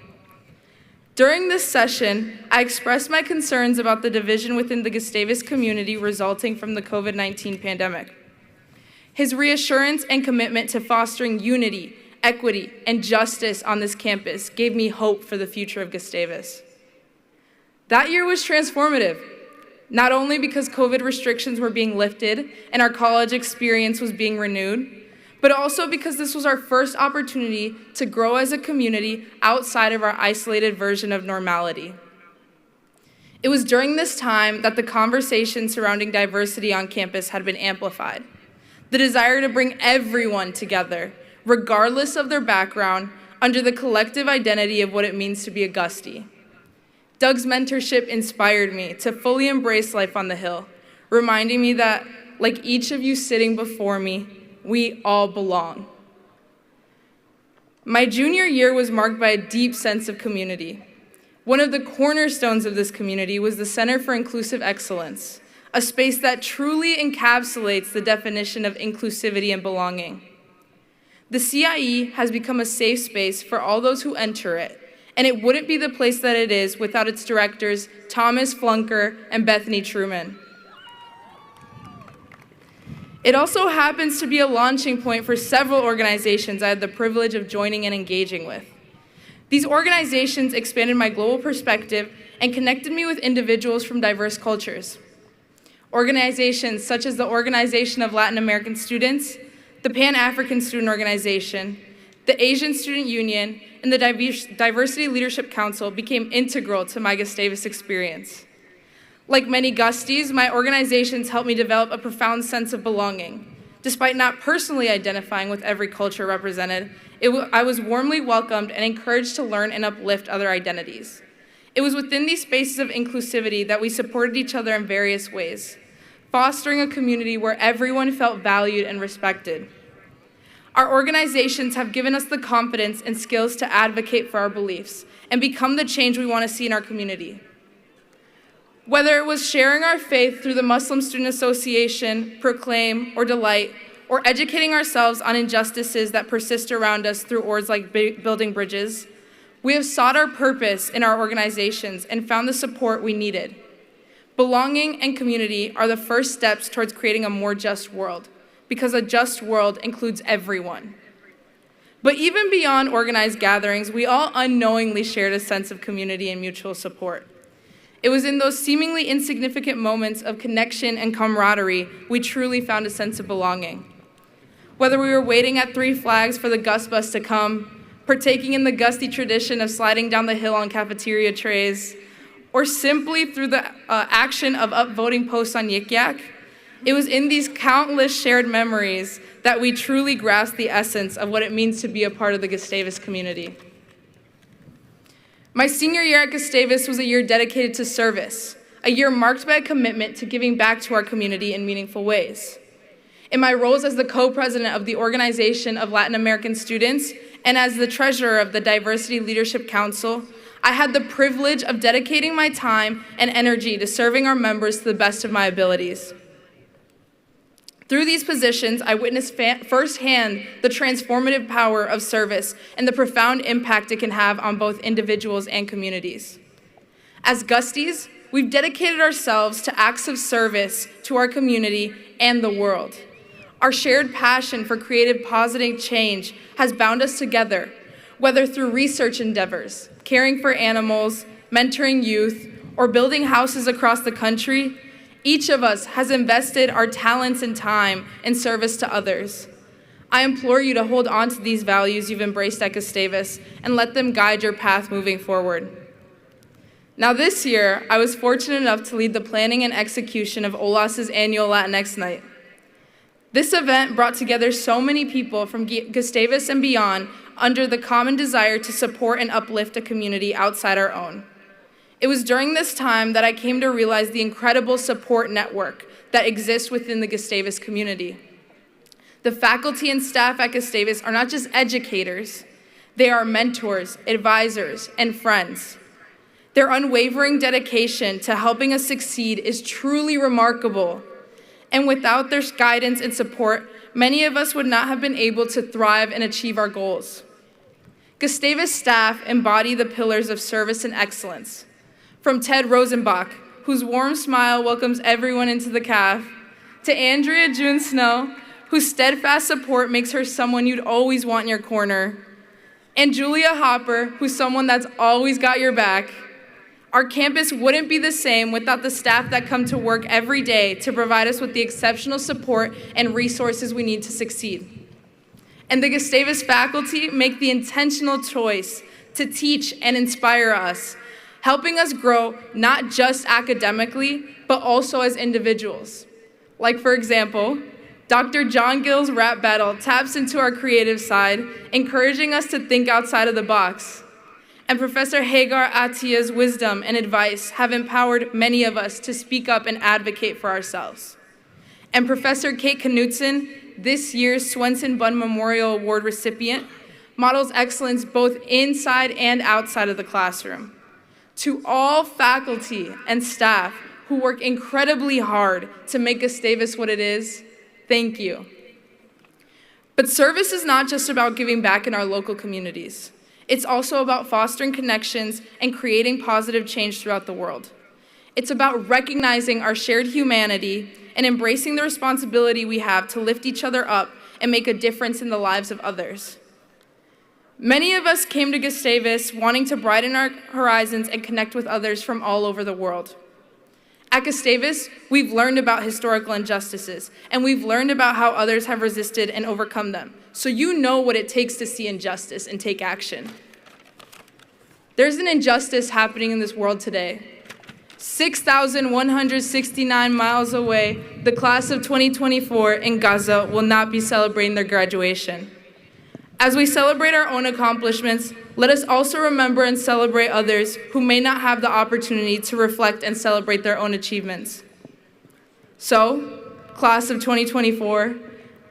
During this session, I expressed my concerns about the division within the Gustavus community resulting from the COVID-19 pandemic. His reassurance and commitment to fostering unity, equity, and justice on this campus gave me hope for the future of Gustavus. That year was transformative, not only because COVID restrictions were being lifted and our college experience was being renewed, but also because this was our first opportunity to grow as a community outside of our isolated version of normality. It was during this time that the conversation surrounding diversity on campus had been amplified. The desire to bring everyone together, regardless of their background, under the collective identity of what it means to be a Gustie. Doug's mentorship inspired me to fully embrace life on the Hill, reminding me that, like each of you sitting before me, we all belong. My junior year was marked by a deep sense of community. One of the cornerstones of this community was the Center for Inclusive Excellence, a space that truly encapsulates the definition of inclusivity and belonging. The CIE has become a safe space for all those who enter it, and it wouldn't be the place that it is without its directors, Thomas Flunker and Bethany Truman. It also happens to be a launching point for several organizations I had the privilege of joining and engaging with. These organizations expanded my global perspective and connected me with individuals from diverse cultures. Organizations such as the Organization of Latin American Students, the Pan-African Student Organization, the Asian Student Union, and the Diversity Leadership Council became integral to my Gustavus experience. Like many Gusties, my organizations helped me develop a profound sense of belonging. Despite not personally identifying with every culture represented, I was warmly welcomed and encouraged to learn and uplift other identities. It was within these spaces of inclusivity that we supported each other in various ways, fostering a community where everyone felt valued and respected. Our organizations have given us the confidence and skills to advocate for our beliefs and become the change we want to see in our community. Whether it was sharing our faith through the Muslim Student Association, Proclaim, or Delight, or educating ourselves on injustices that persist around us through orgs like Building Bridges, we have sought our purpose in our organizations and found the support we needed. Belonging and community are the first steps towards creating a more just world, because a just world includes everyone. But even beyond organized gatherings, we all unknowingly shared a sense of community and mutual support. It was in those seemingly insignificant moments of connection and camaraderie we truly found a sense of belonging. Whether we were waiting at 3 Flags for the Gus bus to come, partaking in the Gustie tradition of sliding down the hill on cafeteria trays, or simply through the action of upvoting posts on Yik Yak, it was in these countless shared memories that we truly grasped the essence of what it means to be a part of the Gustavus community. My senior year at Gustavus was a year dedicated to service, a year marked by a commitment to giving back to our community in meaningful ways. In my roles as the co-president of the Organization of Latin American Students and as the treasurer of the Diversity Leadership Council, I had the privilege of dedicating my time and energy to serving our members to the best of my abilities. Through these positions, I witnessed firsthand the transformative power of service and the profound impact it can have on both individuals and communities. As Gusties, we've dedicated ourselves to acts of service to our community and the world. Our shared passion for creative positive change has bound us together, whether through research endeavors, caring for animals, mentoring youth, or building houses across the country. Each of us has invested our talents and time in service to others. I implore you to hold on to these values you've embraced at Gustavus and let them guide your path moving forward. Now this year, I was fortunate enough to lead the planning and execution of OLAS's annual Latinx Night. This event brought together so many people from Gustavus and beyond under the common desire to support and uplift a community outside our own. It was during this time that I came to realize the incredible support network that exists within the Gustavus community. The faculty and staff at Gustavus are not just educators, they are mentors, advisors, and friends. Their unwavering dedication to helping us succeed is truly remarkable. And without their guidance and support, many of us would not have been able to thrive and achieve our goals. Gustavus staff embody the pillars of service and excellence. From Ted Rosenbach, whose warm smile welcomes everyone into the caf, to Andrea June Snow, whose steadfast support makes her someone you'd always want in your corner, and Julia Hopper, who's someone that's always got your back. Our campus wouldn't be the same without the staff that come to work every day to provide us with the exceptional support and resources we need to succeed. and the Gustavus faculty make the intentional choice to teach and inspire us, helping us grow not just academically, but also as individuals. Like, for example, Dr. John Gill's rap battle taps into our creative side, encouraging us to think outside of the box. And Professor Hagar Atia's wisdom and advice have empowered many of us to speak up and advocate for ourselves. And Professor Kate Knutson, this year's Swenson Bunn Memorial Award recipient, models excellence both inside and outside of the classroom. To all faculty and staff who work incredibly hard to make Gustavus what it is, thank you. But service is not just about giving back in our local communities. It's also about fostering connections and creating positive change throughout the world. It's about recognizing our shared humanity and embracing the responsibility we have to lift each other up and make a difference in the lives of others. Many of us came to Gustavus wanting to broaden our horizons and connect with others from all over the world. At Gustavus, we've learned about historical injustices, and we've learned about how others have resisted and overcome them. So you know what it takes to see injustice and take action. There's an injustice happening in this world today. 6,169 miles away, the class of 2024 in Gaza will not be celebrating their graduation. As we celebrate our own accomplishments, let us also remember and celebrate others who may not have the opportunity to reflect and celebrate their own achievements. So, class of 2024,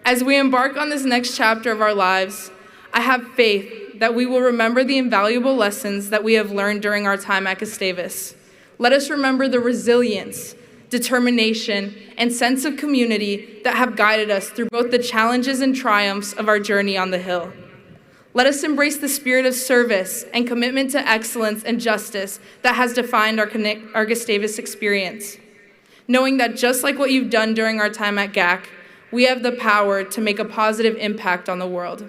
as we embark on this next chapter of our lives, I have faith that we will remember the invaluable lessons that we have learned during our time at Gustavus. Let us remember the resilience, determination, and sense of community that have guided us through both the challenges and triumphs of our journey on the Hill. Let us embrace the spirit of service and commitment to excellence and justice that has defined our Gustavus experience, knowing that just like what you've done during our time at GAC, we have the power to make a positive impact on the world.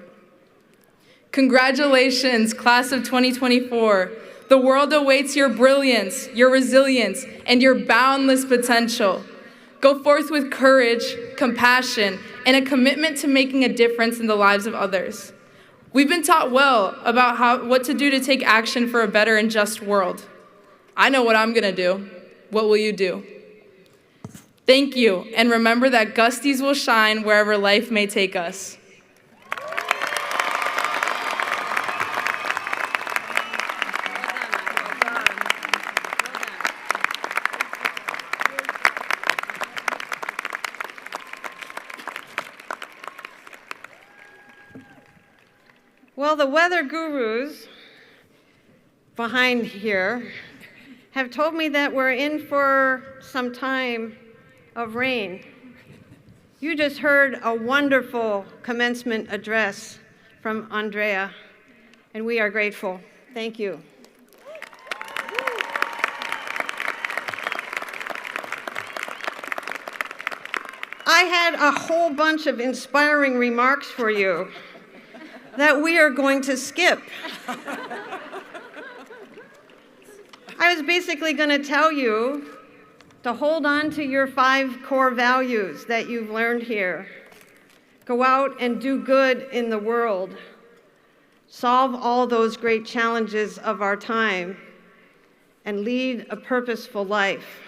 Congratulations, class of 2024. The world awaits your brilliance, your resilience, and your boundless potential. Go forth with courage, compassion, and a commitment to making a difference in the lives of others. We've been taught well about what to do to take action for a better and just world. I know what I'm gonna do. What will you do? Thank you, and remember that Gusties will shine wherever life may take us. Well, the weather gurus behind here have told me that we're in for some time of rain. You just heard a wonderful commencement address from Andrea, and we are grateful. Thank you. I had a whole bunch of inspiring remarks for you that we are going to skip. I was basically going to tell you to hold on to your 5 core values that you've learned here. Go out and do good in the world. Solve all those great challenges of our time and lead a purposeful life.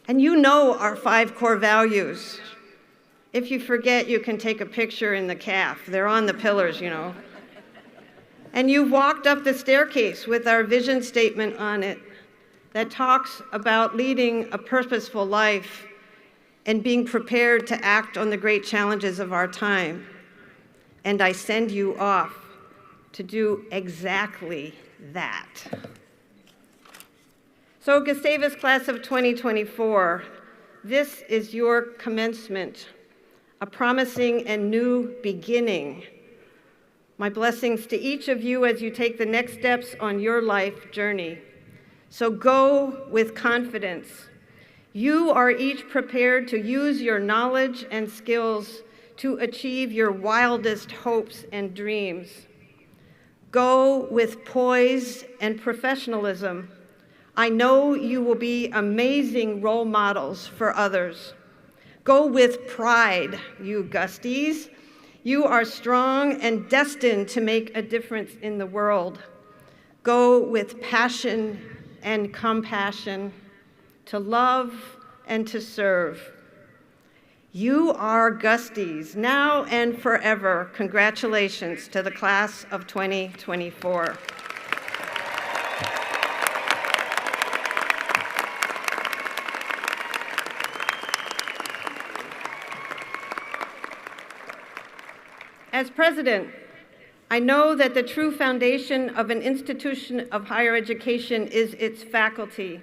And you know our 5 core values. If you forget, you can take a picture in the calf. They're on the pillars, you know. And you've walked up the staircase with our vision statement on it that talks about leading a purposeful life and being prepared to act on the great challenges of our time. And I send you off to do exactly that. So Gustavus class of 2024, this is your commencement, a promising and new beginning. My blessings to each of you as you take the next steps on your life journey. So go with confidence. You are each prepared to use your knowledge and skills to achieve your wildest hopes and dreams. Go with poise and professionalism. I know you will be amazing role models for others. Go with pride, you Gusties. You are strong and destined to make a difference in the world. Go with passion and compassion, to love and to serve. You are Gusties, now and forever. Congratulations to the class of 2024. As president, I know that the true foundation of an institution of higher education is its faculty.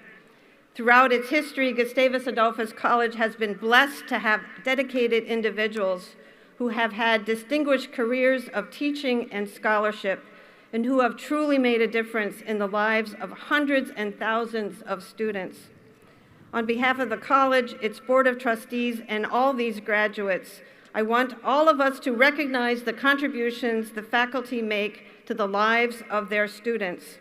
Throughout its history, Gustavus Adolphus College has been blessed to have dedicated individuals who have had distinguished careers of teaching and scholarship, and who have truly made a difference in the lives of hundreds and thousands of students. On behalf of the college, its board of trustees, and all these graduates, I want all of us to recognize the contributions the faculty make to the lives of their students.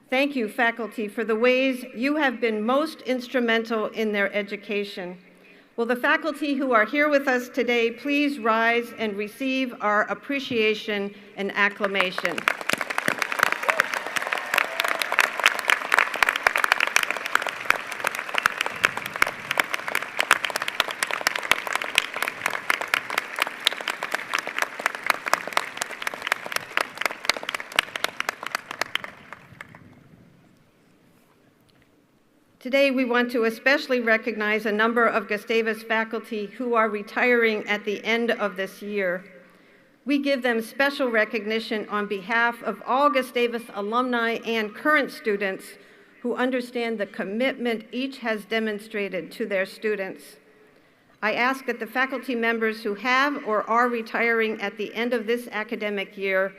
Thank you, faculty, for the ways you have been most instrumental in their education. Will the faculty who are here with us today please rise and receive our appreciation and acclamation. Today, we want to especially recognize a number of Gustavus faculty who are retiring at the end of this year. We give them special recognition on behalf of all Gustavus alumni and current students who understand the commitment each has demonstrated to their students. I ask that the faculty members who have or are retiring at the end of this academic year,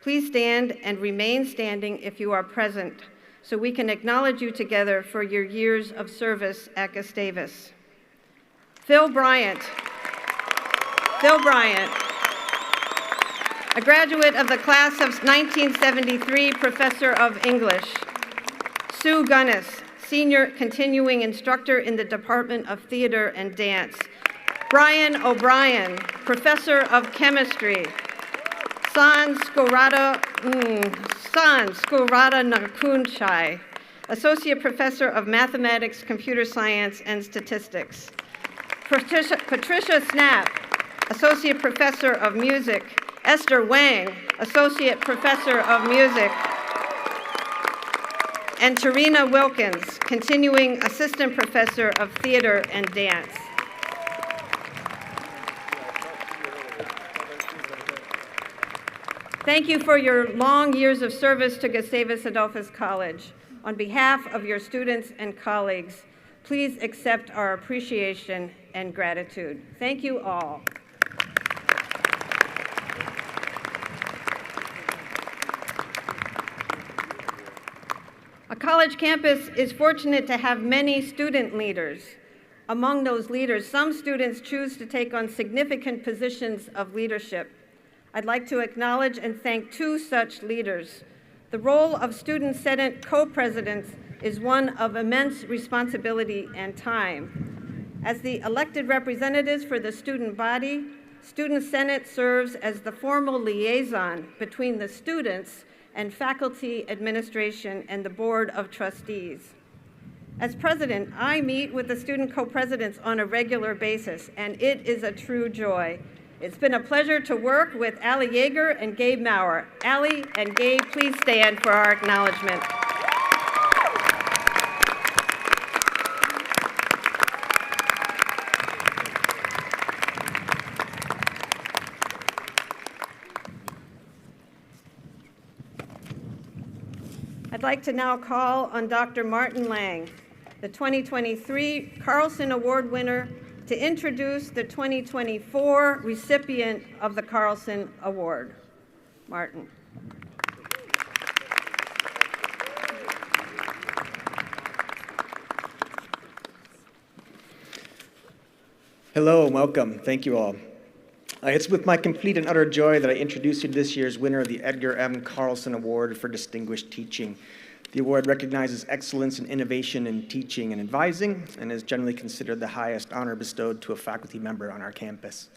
please stand and remain standing if you are present, so we can acknowledge you together for your years of service at Gustavus. Phil Bryant, a graduate of the class of 1973, professor of English. Sue Gunnis, senior continuing instructor in the Department of Theater and Dance. Brian O'Brien, professor of chemistry. San Skorada Nakunchai, Associate Professor of Mathematics, Computer Science, and Statistics. Patricia Snap, Associate Professor of Music. Esther Wang, Associate Professor of Music. And Tarina Wilkins, Continuing Assistant Professor of Theater and Dance. Thank you for your long years of service to Gustavus Adolphus College. On behalf of your students and colleagues, please accept our appreciation and gratitude. Thank you all. A college campus is fortunate to have many student leaders. Among those leaders, some students choose to take on significant positions of leadership. I'd like to acknowledge and thank two such leaders. The role of Student Senate co-presidents is one of immense responsibility and time. As the elected representatives for the student body, Student Senate serves as the formal liaison between the students and faculty, administration, and the Board of Trustees. As president, I meet with the student co-presidents on a regular basis, and it is a true joy. It's been a pleasure to work with Allie Yeager and Gabe Maurer. Allie and Gabe, please stand for our acknowledgement. I'd like to now call on Dr. Martin Lang, the 2023 Carlson Award winner, to introduce the 2024 recipient of the Carlson Award. Martin. Hello, welcome. Thank you all. It's with my complete and utter joy that I introduce you to this year's winner of the Edgar M. Carlson Award for Distinguished Teaching. The award recognizes excellence and innovation in teaching and advising and is generally considered the highest honor bestowed to a faculty member on our campus.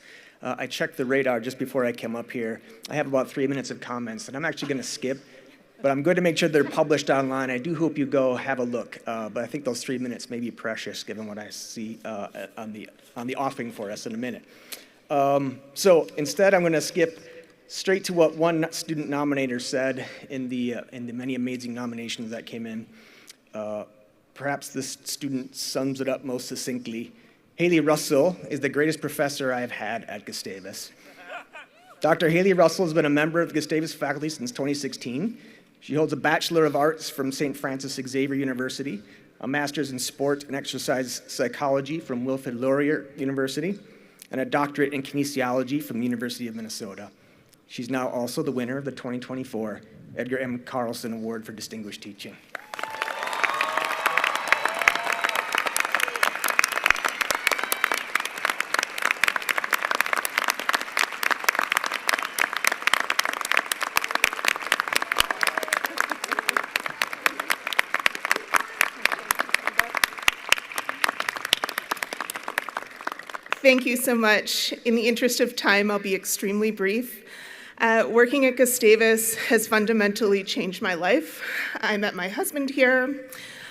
I checked the radar just before I came up here. I have about 3 minutes of comments, and I'm actually going to skip, but I'm going to make sure they're published online. I do hope you go have a look, but I think those 3 minutes may be precious given what I see on the offering for us in a minute. So instead, I'm going to skip straight to what one student nominator said in the many amazing nominations that came in. Perhaps this student sums it up most succinctly. Haley Russell is the greatest professor I have had at Gustavus. Dr. Haley Russell has been a member of the Gustavus faculty since 2016. She holds a Bachelor of Arts from St. Francis Xavier University, a Master's in Sport and Exercise Psychology from Wilfrid Laurier University, and a doctorate in kinesiology from the University of Minnesota. She's now also the winner of the 2024 Edgar M. Carlson Award for Distinguished Teaching. Thank you so much. In the interest of time, I'll be extremely brief. Working at Gustavus has fundamentally changed my life. I met my husband here.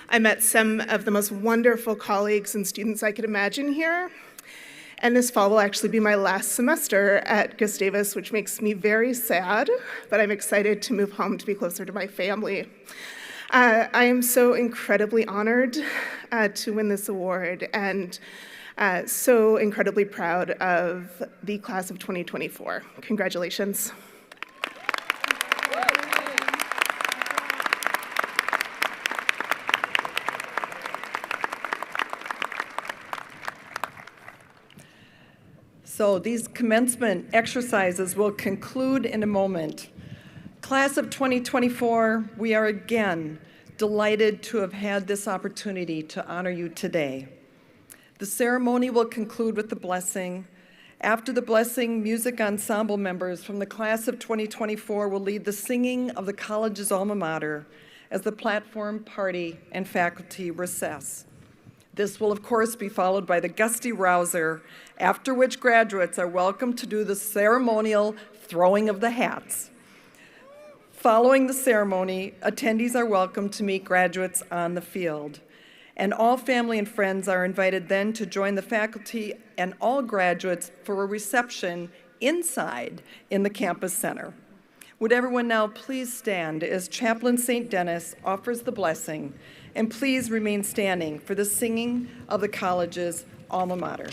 I met some of the most wonderful colleagues and students I could imagine here. And this fall will actually be my last semester at Gustavus, which makes me very sad, but I'm excited to move home to be closer to my family. I am so incredibly honored to win this award, and so incredibly proud of the class of 2024. Congratulations. So these commencement exercises will conclude in a moment. Class of 2024, we are again delighted to have had this opportunity to honor you today. The ceremony will conclude with the blessing. After the blessing, music ensemble members from the class of 2024 will lead the singing of the college's alma mater as the platform, party, and faculty recess. This will, of course, be followed by the Gusty Rouser, after which graduates are welcome to do the ceremonial throwing of the hats. Following the ceremony, attendees are welcome to meet graduates on the field. And all family and friends are invited then to join the faculty and all graduates for a reception inside in the campus center. Would everyone now please stand as Chaplain St. Dennis offers the blessing, and please remain standing for the singing of the college's alma mater.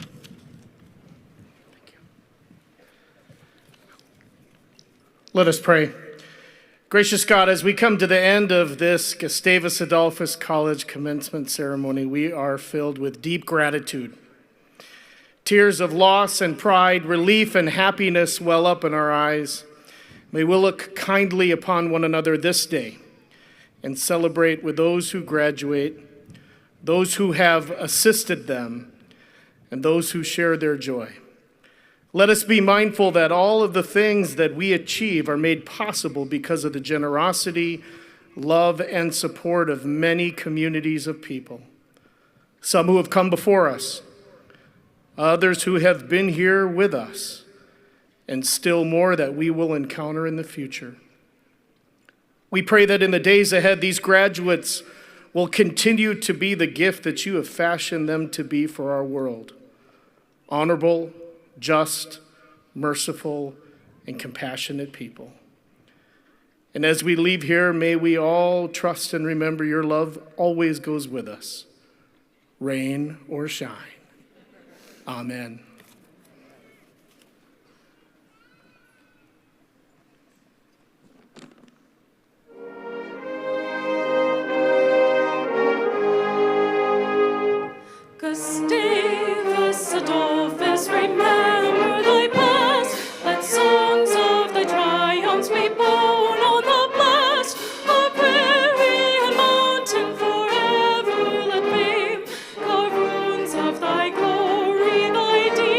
Let us pray. Gracious God, as we come to the end of this Gustavus Adolphus College commencement ceremony, we are filled with deep gratitude. Tears of loss and pride, relief and happiness well up in our eyes. May we look kindly upon one another this day and celebrate with those who graduate, those who have assisted them, and those who share their joy. Let us be mindful that all of the things that we achieve are made possible because of the generosity, love, and support of many communities of people. Some who have come before us, others who have been here with us, and still more that we will encounter in the future. We pray that in the days ahead, these graduates will continue to be the gift that you have fashioned them to be for our world. Honorable, just, merciful, and compassionate people. And as we leave here, may we all trust and remember your love always goes with us, rain or shine. Amen. Gustavus Adolphus, remember thy past. Let songs of thy triumphs be borne on the blast. Of prairie and mountain forever let fame carve runes of thy glory, thy deeds.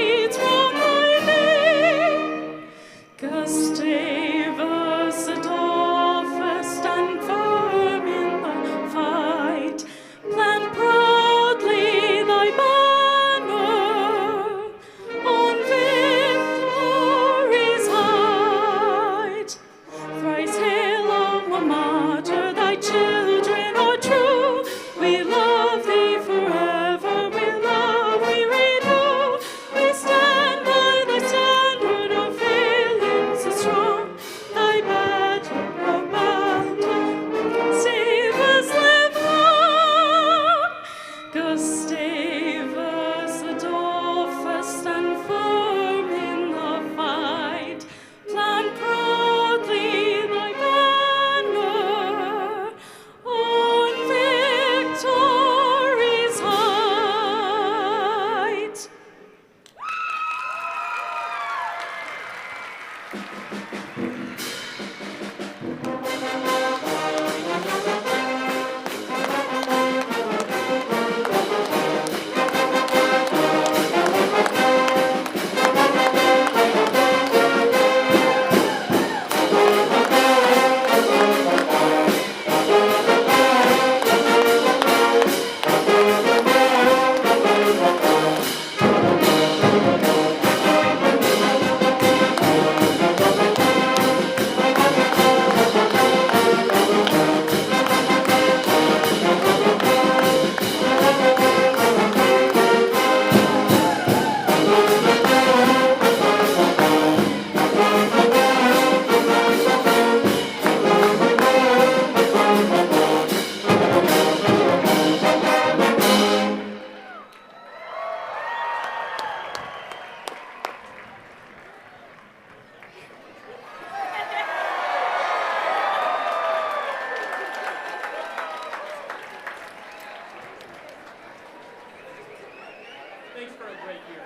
for a great year.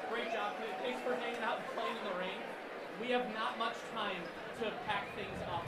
Great job. Thanks for hanging out and playing in the rain. We have not much time to pack things up.